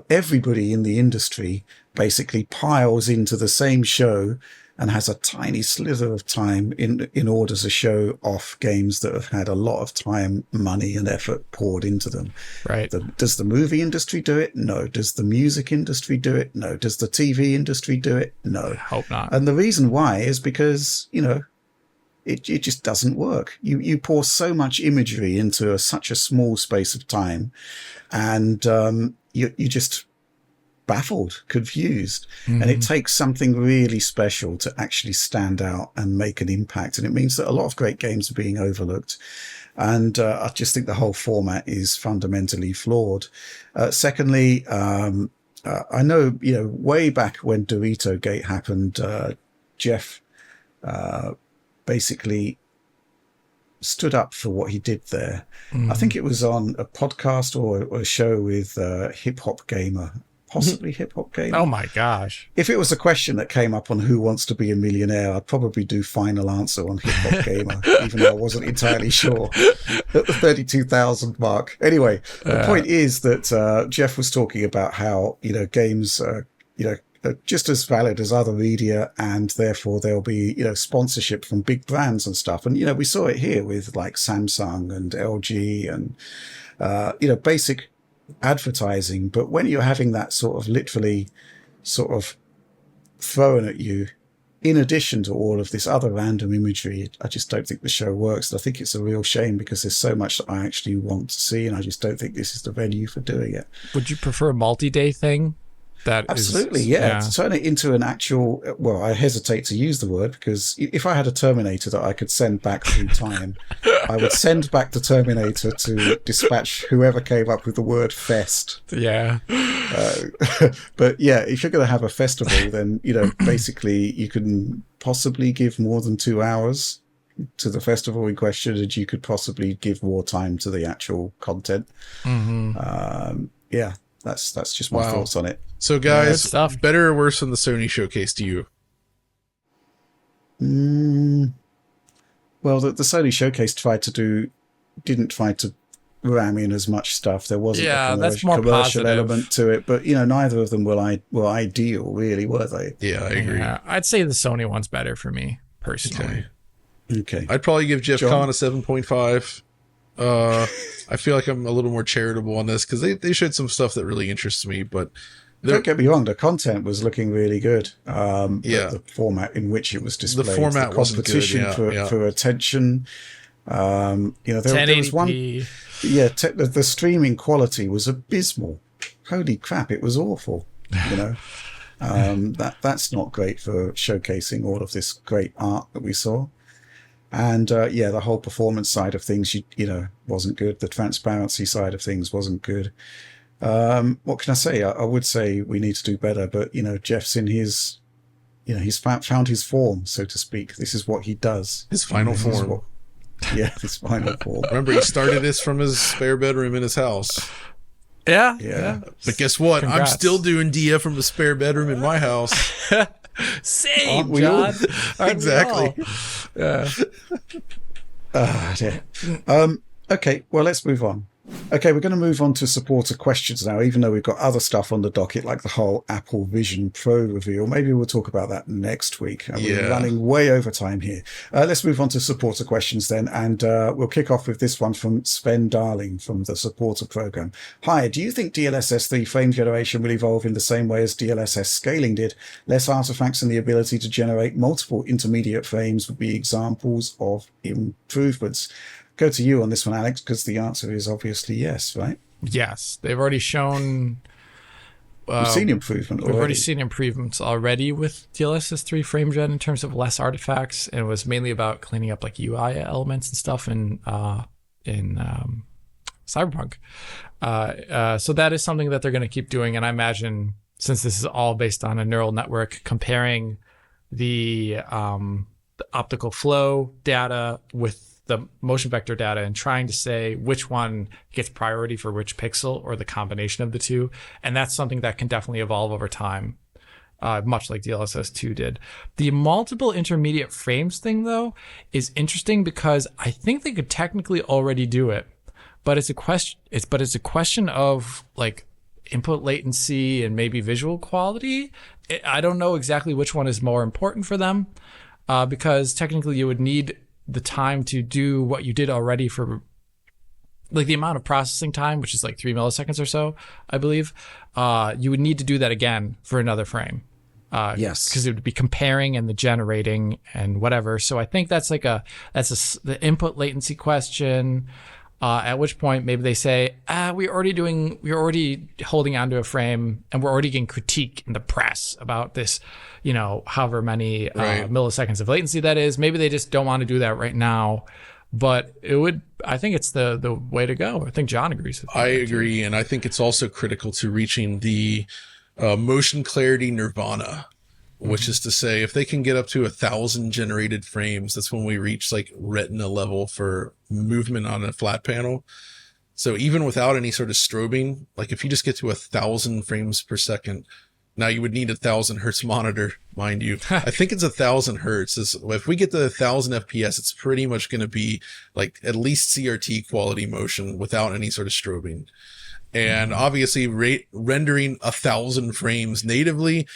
everybody in the industry basically piles into the same show and has a tiny slither of time in order to show off games that have had a lot of time, money, and effort poured into them? Right. Does the movie industry do it? No. Does the music industry do it? No. Does the TV industry do it? No. Hope not. And the reason why is because, it just doesn't work. You pour so much imagery into such a small space of time, and you just baffled, confused, and it takes something really special to actually stand out and make an impact. And it means that a lot of great games are being overlooked. And I just think the whole format is fundamentally flawed. Secondly, I know, way back when Dorito Gate happened, Jeff basically stood up for what he did there. I think it was on a podcast or a show with Hip Hop Gamer. Possibly Hip Hop Gamer. Oh my gosh. If it was a question that came up on Who Wants to Be a Millionaire, I'd probably do Final Answer on Hip Hop Gamer, even though I wasn't entirely sure at the 32,000 mark. Anyway, the point is that Jeff was talking about how, games are, just as valid as other media, and therefore there'll be, sponsorship from big brands and stuff. And, we saw it here with like Samsung and LG and, basic advertising. But when you're having that sort of literally sort of thrown at you, in addition to all of this other random imagery, I just don't think the show works. And I think it's a real shame because there's so much that I actually want to see, and I just don't think this is the venue for doing it. Would you prefer a multi-day thing? Absolutely, yeah. To turn it into an actual, well, I hesitate to use the word, because if I had a Terminator that I could send back through time, I would send back the Terminator to dispatch whoever came up with the word fest. Yeah. But yeah, if you're going to have a festival, then, basically you can possibly give more than 2 hours to the festival in question, and you could possibly give more time to the actual content. Yeah. That's just my thoughts on it. So guys, stuff. better or worse than the Sony showcase to you? Well, the Sony showcase didn't try to ram in as much stuff. There wasn't a that's more commercial positive element to it, but neither of them were ideal, really, were they? Yeah, I agree. Yeah, I'd say the Sony one's better for me personally. Okay. I'd probably give John? Geoffcon a 7.5. I feel like I'm a little more charitable on this because they showed some stuff that really interests me, but don't get me wrong, the content was looking really good. Yeah. The format in which it was displayed, The format wasn't good, yeah. for attention. There was one. 1080p. Yeah, the streaming quality was abysmal. Holy crap, it was awful. That's not great for showcasing all of this great art that we saw. And the whole performance side of things, wasn't good. The transparency side of things wasn't good. What can I say? I would say we need to do better, but Jeff's in his, he's found his form, so to speak. This is what he does. His final form. His final form. Remember, he started this from his spare bedroom in his house. Yeah. But guess what? Congrats. I'm still doing DF from the spare bedroom in my house. Same, we all? John. Aren't we Exactly. all? Dear. Okay, well, let's move on. Okay, we're going to move on to supporter questions now, even though we've got other stuff on the docket, like the whole Apple Vision Pro reveal. Maybe we'll talk about that next week. We're running way over time here. Let's move on to supporter questions then, and we'll kick off with this one from Sven Darling from the supporter program. Hi, do you think DLSS 3 frame generation will evolve in the same way as DLSS scaling did? Less artifacts and the ability to generate multiple intermediate frames would be examples of improvements. Go to you on this one, Alex, because the answer is obviously yes, right? Yes, they've already shown. We've seen improvement already. We've already seen improvements already with DLSS 3 frame gen in terms of less artifacts, and it was mainly about cleaning up like UI elements and stuff in Cyberpunk. So that is something that they're going to keep doing, and I imagine since this is all based on a neural network, comparing the optical flow data with the motion vector data and trying to say which one gets priority for which pixel or the combination of the two. And that's something that can definitely evolve over time, much like DLSS 2 did. The multiple intermediate frames thing, though, is interesting because I think they could technically already do it, but it's a question of like input latency and maybe visual quality. I don't know exactly which one is more important for them, because technically you would need the time to do what you did already for like the amount of processing time, which is like 3 milliseconds or so, I believe. You would need to do that again for another frame. Yes. Because it would be comparing and the generating and whatever. So I think that's the input latency question. At which point maybe they say, we're already holding onto a frame and we're already getting critique in the press about this, however many milliseconds of latency that is. Maybe they just don't want to do that right now, but I think it's the way to go. I think John agrees with me. I agree. And I think it's also critical to reaching the motion clarity nirvana, which is to say, if they can get up to 1,000 generated frames, that's when we reach like retina level for movement on a flat panel. So even without any sort of strobing, like if you just get to 1,000 frames per second, now you would need 1,000 hertz monitor, mind you. I think it's 1,000 hertz. If we get to 1,000 FPS, it's pretty much going to be like at least CRT quality motion without any sort of strobing. And obviously rendering 1,000 frames natively,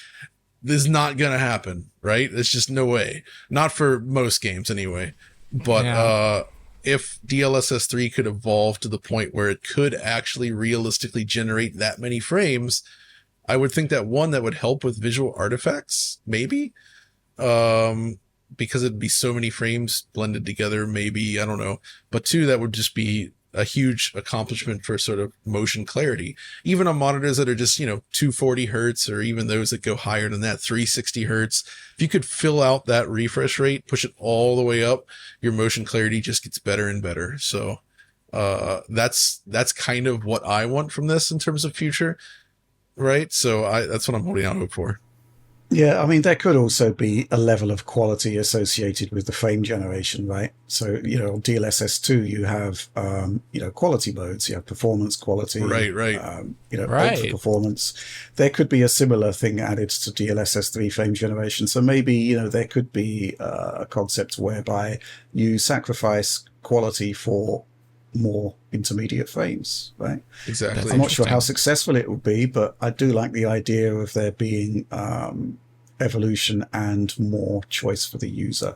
this is not going to happen, right? There's just no way. Not for most games anyway. But if DLSS 3 could evolve to the point where it could actually realistically generate that many frames, I would think that that would help with visual artifacts, maybe. Because it'd be so many frames blended together, maybe, I don't know. But two, that would just be a huge accomplishment for sort of motion clarity, even on monitors that are just, 240 hertz, or even those that go higher than that, 360 hertz. If you could fill out that refresh rate, push it all the way up, your motion clarity just gets better and better. So, that's kind of what I want from this in terms of future. Right. So that's what I'm holding out hope for. Yeah, I mean, there could also be a level of quality associated with the frame generation, right? So, on DLSS 2, you have, quality modes, you have performance quality. Right. Ultra performance. There could be a similar thing added to DLSS 3 frame generation. So maybe, there could be a concept whereby you sacrifice quality for more intermediate frames, right? Exactly. I'm not sure how successful it will be, but I do like the idea of there being evolution and more choice for the user.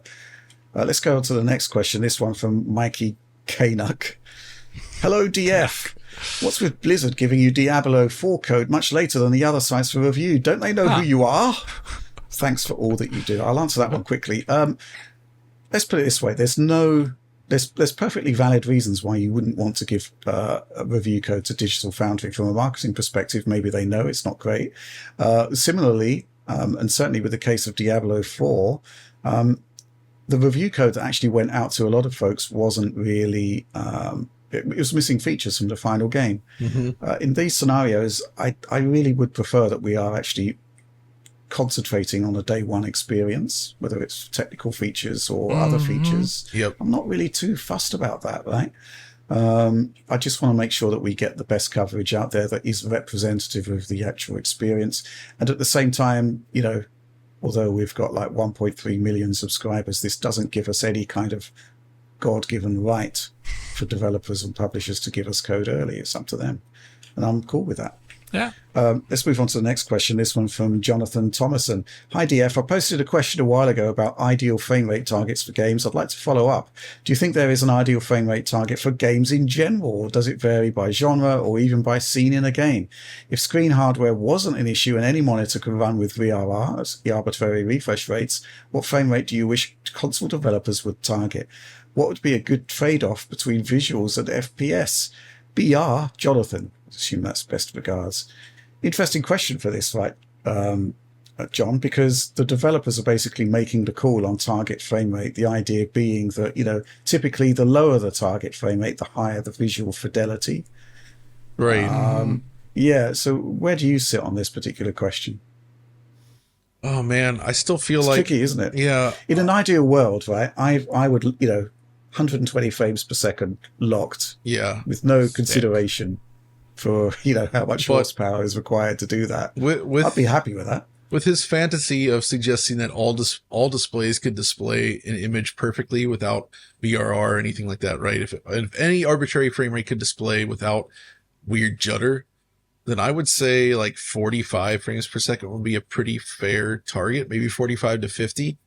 Let's go on to the next question. This one from Mikey Kanuck. Hello, DF. What's with Blizzard giving you Diablo 4 code much later than the other sites for review? Don't they know who you are? Thanks for all that you do. I'll answer that one quickly. Let's put it this way. There's perfectly valid reasons why you wouldn't want to give a review code to Digital Foundry. From a marketing perspective, maybe they know it's not great. Similarly, and certainly with the case of Diablo 4, the review code that actually went out to a lot of folks wasn't really... it was missing features from the final game. In these scenarios, I really would prefer that we are actually concentrating on a day one experience, whether it's technical features or other features. I'm not really too fussed about that, right? I just want to make sure that we get the best coverage out there that is representative of the actual experience. And at the same time, you know, although we've got like 1.3 million subscribers, this doesn't give us any kind of God-given right for developers and publishers to give us code early. It's up to them. And I'm cool with that. Yeah. Let's move on to the next question. This one from Jonathan Thomason. Hi, DF. I posted a question a while ago about ideal frame rate targets for games. I'd like to follow up. Do you think there is an ideal frame rate target for games in general, or does it vary by genre or even by scene in a game? If screen hardware wasn't an issue and any monitor could run with VRRs, the arbitrary refresh rates, what frame rate do you wish console developers would target? What would be a good trade-off between visuals and FPS? BR, Jonathan. I assume that's best regards. Interesting question for this, right, John, because the developers are basically making the call on target frame rate, the idea being that, you know, typically the lower the target frame rate, the higher the visual fidelity. Right. Yeah, so where do you sit on this particular question? Oh, man, I still feel it's like... tricky, isn't it? Yeah. In an ideal world, right, I would, you know, 120 frames per second locked. Yeah. With no consideration for, you know, how much horsepower is required to do that. I'd be happy with that. With his fantasy of suggesting that all displays could display an image perfectly without VRR or anything like that, right? If any arbitrary frame rate could display without weird judder, then I would say like 45 frames per second would be a pretty fair target, maybe 45 to 50.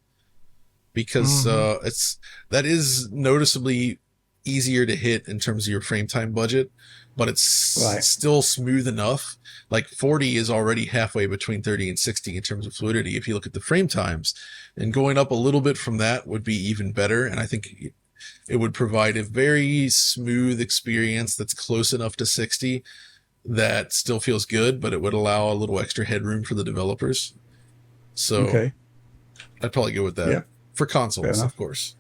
Because that is noticeably easier to hit in terms of your frame time budget, but it's still smooth enough. Like 40 is already halfway between 30 and 60 in terms of fluidity if you look at the frame times, and going up a little bit from that would be even better. And I think it would provide a very smooth experience that's close enough to 60 that still feels good, but it would allow a little extra headroom for the developers. So I'd probably go with that. Yeah. For consoles, of course.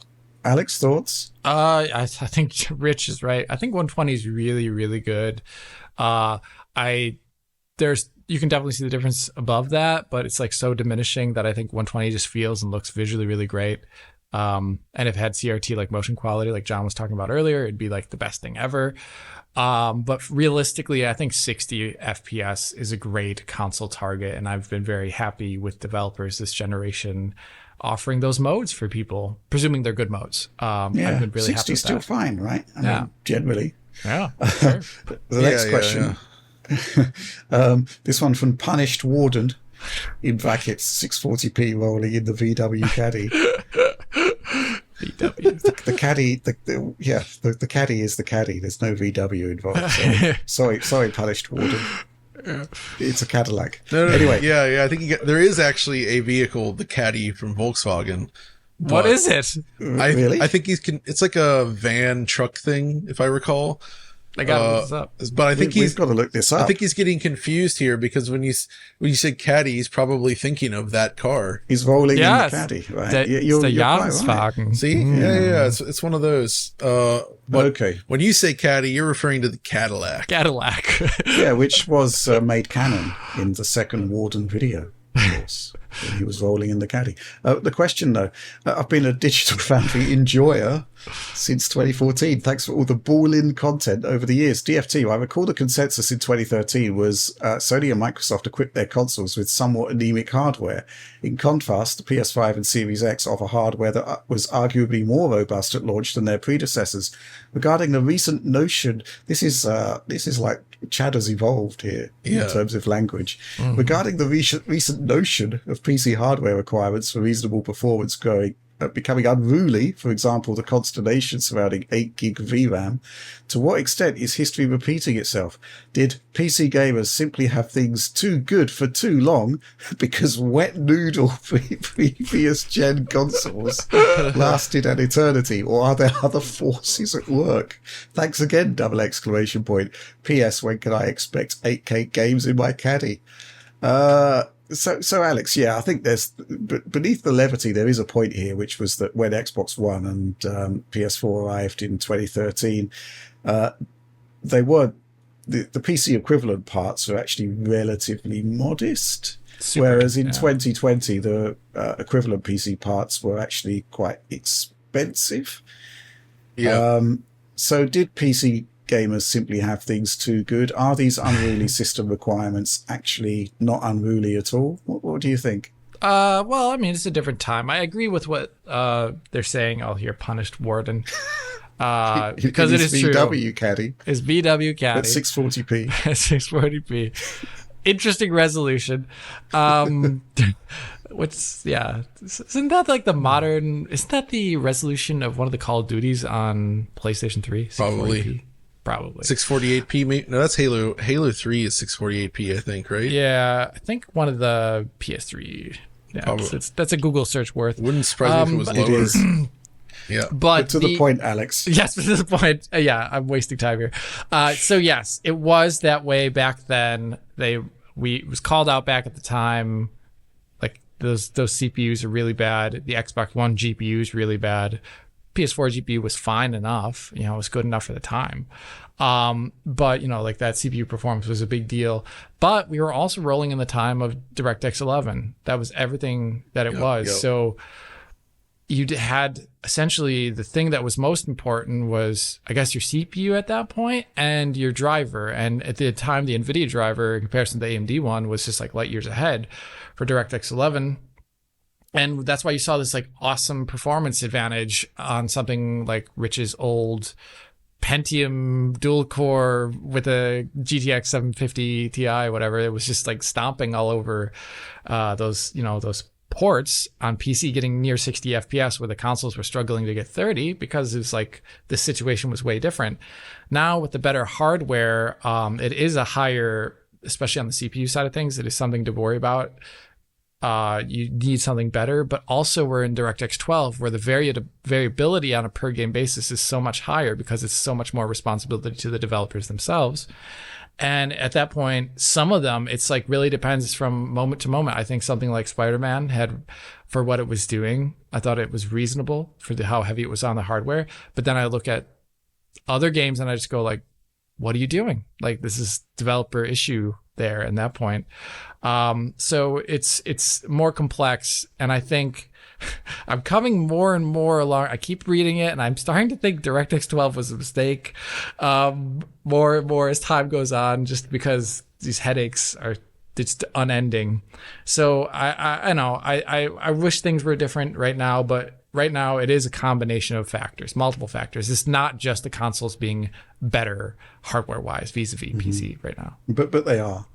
Alex, thoughts? I think Rich is right. I think 120 is really, really good. You can definitely see the difference above that, but it's like so diminishing that I think 120 just feels and looks visually really great. And if it had CRT like motion quality, like John was talking about earlier, it'd be like the best thing ever. But realistically, I think 60 FPS is a great console target, and I've been very happy with developers this generation offering those modes for people, presuming they're good modes. I've been really 60 happy with is still that. fine, right? I mean, generally. Yeah. Sure. The next question. This one from Punished Warden, in brackets, 640p rolling in the VW caddy. VW. The caddy, the caddy is the caddy. There's no VW involved. So. Sorry, Punished Warden. It's a Cadillac. No, anyway, I think there is actually a vehicle, the Caddy from Volkswagen. What is it? Really? I think it's like a van truck thing, if I recall. I got to look this up. But I think we've got to look this up. I think he's getting confused here because when you said Caddy, he's probably thinking of that car. He's rolling in the Caddy, right? You're the Lysfanga. Right. See? Yeah. It's one of those. But okay. When you say Caddy, you're referring to the Cadillac. Cadillac. Yeah, which was made canon in the second Warden video. course, when he was rolling in the caddy. The question, though, I've been a Digital Foundry enjoyer since 2014. Thanks for all the ball-in content over the years. DFT, I recall the consensus in 2013 was Sony and Microsoft equipped their consoles with somewhat anemic hardware. In contrast, the PS5 and Series X offer hardware that was arguably more robust at launch than their predecessors. Regarding the recent notion, this is like Chad has evolved here in terms of language. Mm-hmm. Regarding the recent notion of PC hardware requirements for reasonable performance becoming unruly, for example, the consternation surrounding 8 gig VRAM, to what extent is history repeating itself? Did PC gamers simply have things too good for too long because wet noodle previous gen consoles lasted an eternity, or are there other forces at work? Thanks again, ! PS, when can I expect 8K games in my caddy? So Alex, yeah, I think there's beneath the levity, there is a point here, which was that when Xbox One and PS4 arrived in 2013, they weren't the PC equivalent parts are actually relatively modest, whereas in 2020 the equivalent PC parts were actually quite expensive. Yeah. So did PC gamers simply have things too good? Are these unruly system requirements actually not unruly at all? What do you think? Well, I mean, it's a different time. I agree with what they're saying. I'll hear punished warden. Because it is VW caddy. It's VW caddy. At 640p. At 640p. Interesting resolution. Isn't that like the modern, isn't that the resolution of one of the Call of Duties on PlayStation 3? Probably 648p. No, that's Halo 3 is 648p, I think, right? Yeah, I think one of the PS3. Yeah, that's a Google search worth. Wouldn't surprise me if it was lower. Yeah, but to the point, Alex. Yes, to the point. Yeah, I'm wasting time here. So yes, it was that way back then. It was called out back at the time. Like those CPUs are really bad. The Xbox One GPU is really bad. PS4 GPU was fine enough, it was good enough for the time. But, like that CPU performance was a big deal. But we were also rolling in the time of DirectX 11. That was everything that it was. Yep. So you had essentially the thing that was most important was, I guess, your CPU at that point and your driver. And at the time, the NVIDIA driver in comparison to the AMD one was just like light years ahead for DirectX 11. And that's why you saw this like awesome performance advantage on something like Rich's old Pentium dual core with a GTX 750 Ti, whatever. It was just like stomping all over those ports on PC, getting near 60 FPS where the consoles were struggling to get 30 because it was like the situation was way different. Now with the better hardware, it is a higher, especially on the CPU side of things, it is something to worry about. You need something better, but also we're in DirectX 12 where the variability on a per game basis is so much higher because it's so much more responsibility to the developers themselves. And at that point, some of them, it's like really depends from moment to moment. I think something like Spider-Man had, for what it was doing, I thought it was reasonable for how heavy it was on the hardware. But then I look at other games and I just go like, what are you doing? Like this is developer issue there at that point. So it's more complex, and I think I'm coming more and more along. I keep reading it and I'm starting to think DirectX 12 was a mistake more and more as time goes on, just because these headaches are just unending. So I know I wish things were different right now, but right now it is a combination of factors, multiple factors. It's not just the consoles being better hardware wise vis-a-vis PC right now. But they are.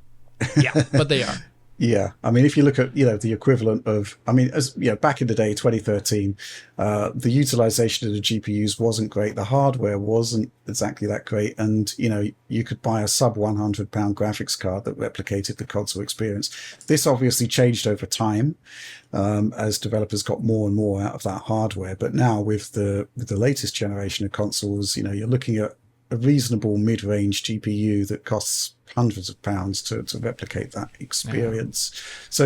Yeah, but they are. Yeah, I mean, if you look at the equivalent of, as back in the day, 2013, the utilization of the GPUs wasn't great. The hardware wasn't exactly that great, and you could buy a sub £100 graphics card that replicated the console experience. This obviously changed over time as developers got more and more out of that hardware. But now with the latest generation of consoles, you're looking at a reasonable mid-range GPU that costs hundreds of pounds to replicate that experience.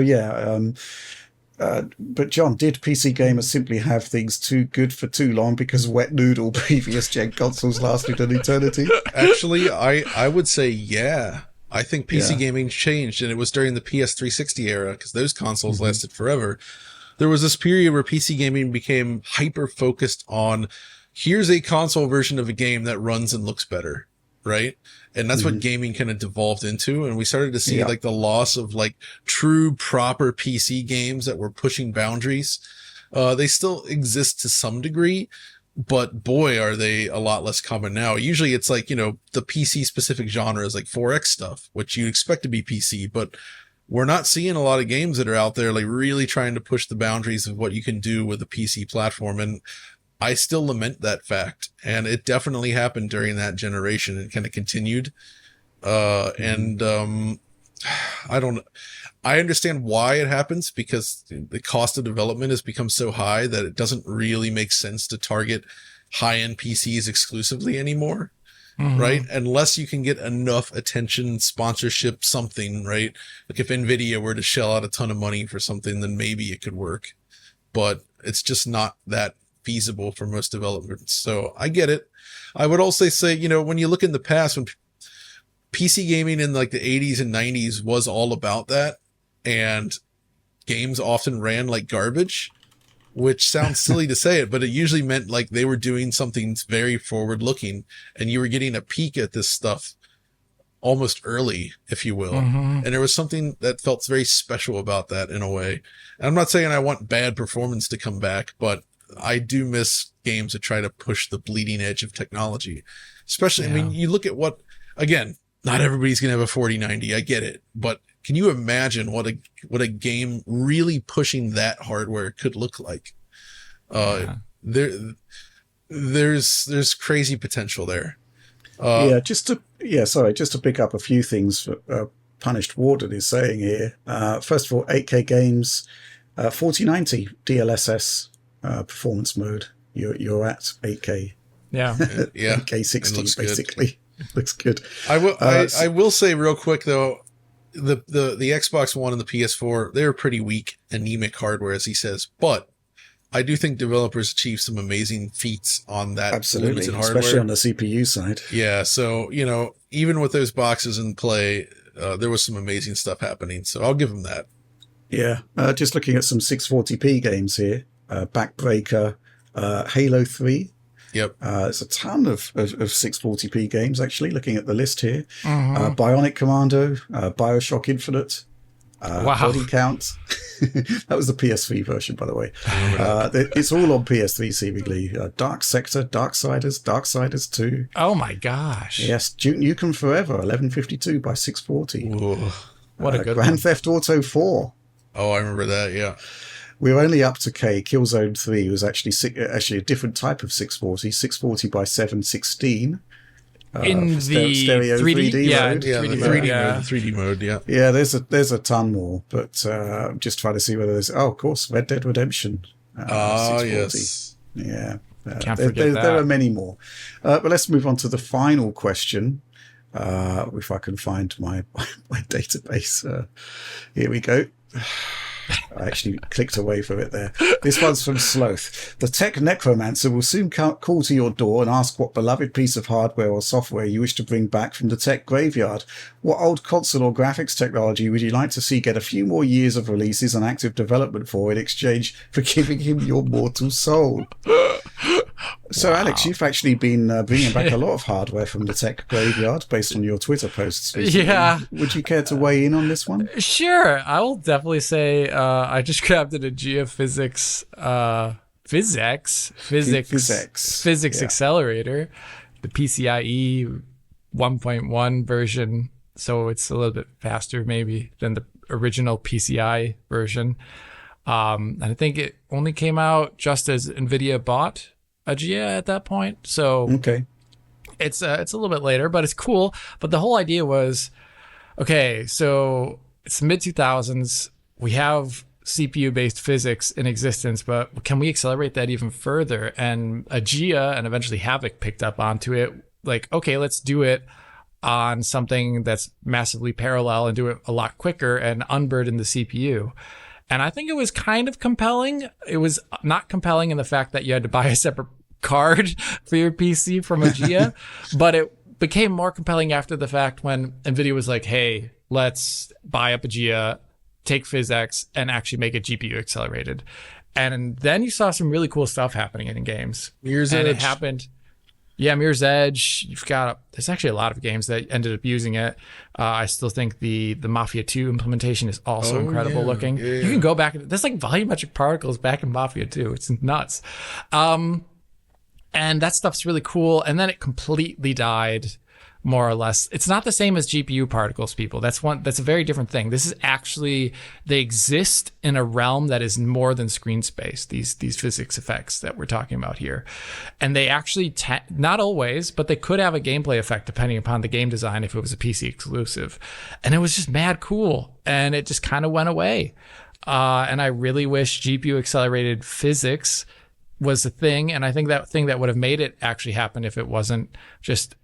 Yeah. So but John, did PC gamers simply have things too good for too long because wet noodle previous gen consoles lasted an eternity? Actually, I would say yeah. I think PC gaming changed, and it was during the PS360 era, because those consoles lasted forever. There was this period where PC gaming became hyper focused on, here's a console version of a game that runs and looks better, right? And that's what gaming kind of devolved into. And we started to see like the loss of like true proper PC games that were pushing boundaries. They still exist to some degree, but boy, are they a lot less common now. Usually it's like, the PC specific genre is like 4X stuff, which you expect to be PC, but we're not seeing a lot of games that are out there like really trying to push the boundaries of what you can do with a PC platform. And I still lament that fact. And it definitely happened during that generation and kind of continued. I understand why it happens, because the cost of development has become so high that it doesn't really make sense to target high-end PCs exclusively anymore. Right? Unless you can get enough attention, sponsorship, something, right? Like if Nvidia were to shell out a ton of money for something, then maybe it could work, but it's just not that feasible for most developers. So I get it. I would also say, when you look in the past, when PC gaming in like the 80s and 90s was all about that, and games often ran like garbage, which sounds silly to say it, but it usually meant like they were doing something very forward looking, and you were getting a peek at this stuff almost early, if you will. And there was something that felt very special about that in a way. And I'm not saying I want bad performance to come back, but I do miss games that try to push the bleeding edge of technology. Especially, I mean, you look at what, again, not everybody's going to have a 4090. I get it. But can you imagine what a game really pushing that hardware could look like? There's crazy potential there. Just to pick up a few things Punished Warden is saying here. First of all, 8K games, 4090 DLSS performance mode. You're at 8K. Yeah. 8K 60 basically. Looks good. I will say real quick though, the Xbox One and the PS4, they're pretty weak, anemic hardware, as he says, but I do think developers achieve some amazing feats on that limited hardware, especially on the CPU side. Yeah, so even with those boxes in play, there was some amazing stuff happening. So I'll give them that. Yeah, just looking at some 640p games here, Backbreaker, Halo 3. Yep. There's a ton of 640p games, actually, looking at the list here. Bionic Commando, Bioshock Infinite, Body Count. That was the PS3 version, by the way. It's all on PS3, seemingly. Dark Sector, Darksiders 2. Oh, my gosh. Yes, Duke Nukem Forever, 1152 by 640. Ooh, what a good Grand one. Theft Auto 4. Oh, I remember that, yeah. We're only up to K. Killzone 3 was actually a different type of 640 by 716. In the stereo 3D mode. Yeah, 3D the 3D mode, mode, the 3D mode, yeah. Yeah, there's a ton more, but I'm just trying to see whether there's... Oh, of course, Red Dead Redemption. 640. Yes. Yeah. Can't forget that. There are many more. But let's move on to the final question. If I can find my database. Here we go. I actually clicked away from it there. This one's from Sloth. The tech necromancer will soon call to your door and ask what beloved piece of hardware or software you wish to bring back from the tech graveyard. What old console or graphics technology would you like to see get a few more years of releases and active development for in exchange for giving him your mortal soul? So, wow. Alex, you've actually been bringing back a lot of hardware from the tech graveyard based on your Twitter posts recently. Yeah. Would you care to weigh in on this one? Sure. I will definitely say I just grabbed it a Geophysics physics accelerator, the PCIe 1.1 version. So it's a little bit faster maybe than the original PCI version. And I think it only came out just as NVIDIA bought Agea at that point. So okay, it's a little bit later, but it's cool. But the whole idea was, okay, so it's mid 2000s. We have CPU based physics in existence, but can we accelerate that even further? And Agea and eventually Havoc picked up onto it. Like, okay, let's do it on something that's massively parallel and do it a lot quicker and unburden the CPU. And I think it was kind of compelling. It was not compelling in the fact that you had to buy a separate card for your PC from Agea, but it became more compelling after the fact when NVIDIA was like, hey, let's buy up Aegea, take PhysX, and actually make it GPU accelerated. And then you saw some really cool stuff happening in games. Mirror's and Edge. It happened. Yeah, Mirror's Edge. There's actually a lot of games that ended up using it. I still think the Mafia 2 implementation is also incredible looking. Yeah. You can go back. There's like volumetric particles back in Mafia 2. It's nuts. And that stuff's really cool. And then it completely died, more or less. It's not the same as GPU particles, people. That's a very different thing. This is actually, they exist in a realm that is more than screen space, these physics effects that we're talking about here. And they actually, not always, but they could have a gameplay effect depending upon the game design if it was a PC exclusive. And it was just mad cool. And it just kind of went away. And I really wish GPU accelerated physics was a thing. And I think that thing that would have made it actually happen if it wasn't just,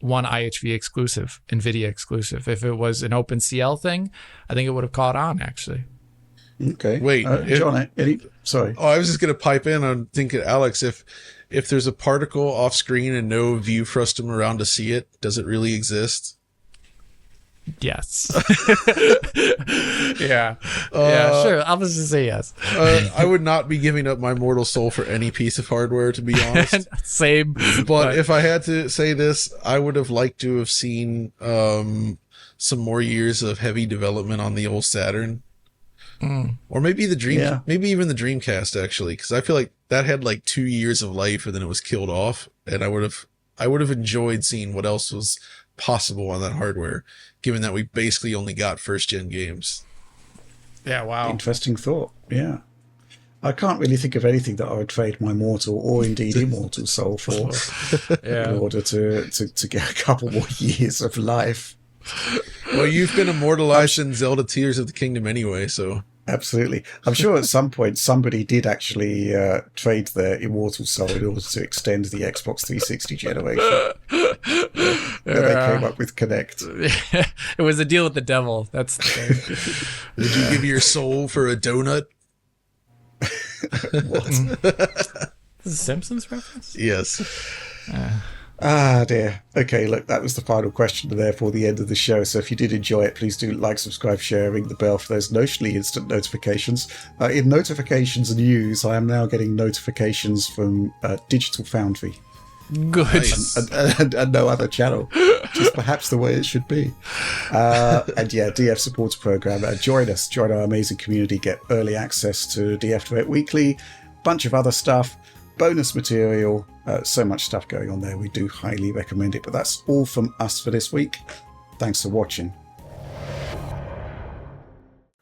one IHV exclusive, NVIDIA exclusive. If it was an OpenCL thing, I think it would have caught on, actually. Okay. Wait, John, sorry. Oh, I was just going to pipe in on thinking, Alex, if there's a particle off screen and no view for us to around to see it, does it really exist? Yes. Yeah. Yeah, sure. I'll just say yes. I would not be giving up my mortal soul for any piece of hardware, to be honest. Same. But if I had to say this, I would have liked to have seen some more years of heavy development on the old Saturn. Or maybe maybe even the Dreamcast, actually, because I feel like that had like 2 years of life and then it was killed off. And I would have enjoyed seeing what else was possible on that hardware, given that we basically only got first gen games. Yeah, wow. Interesting thought. Yeah. I can't really think of anything that I would trade my mortal or indeed immortal soul for in order to get a couple more years of life. Well, you've been immortalized in Zelda Tears of the Kingdom anyway, so. Absolutely. I'm sure at some point somebody did actually trade their immortal soul in order to extend the Xbox 360 generation. They came up with Kinect. It was a deal with the devil. That's the thing. Would you give your soul for a donut? What? This is a Simpsons reference? Yes. Dear. Okay, look, that was the final question and therefore the end of the show. So if you did enjoy it, please do like, subscribe, share, ring the bell for those notionally instant notifications. In notifications news, I am now getting notifications from Digital Foundry. Good. Nice. And no other channel, which is perhaps the way it should be. And yeah, DF supporter program. Join our amazing community, get early access to DF Direct Weekly, bunch of other stuff, bonus material, so much stuff going on there. We do highly recommend it. But that's all from us for this week. Thanks for watching.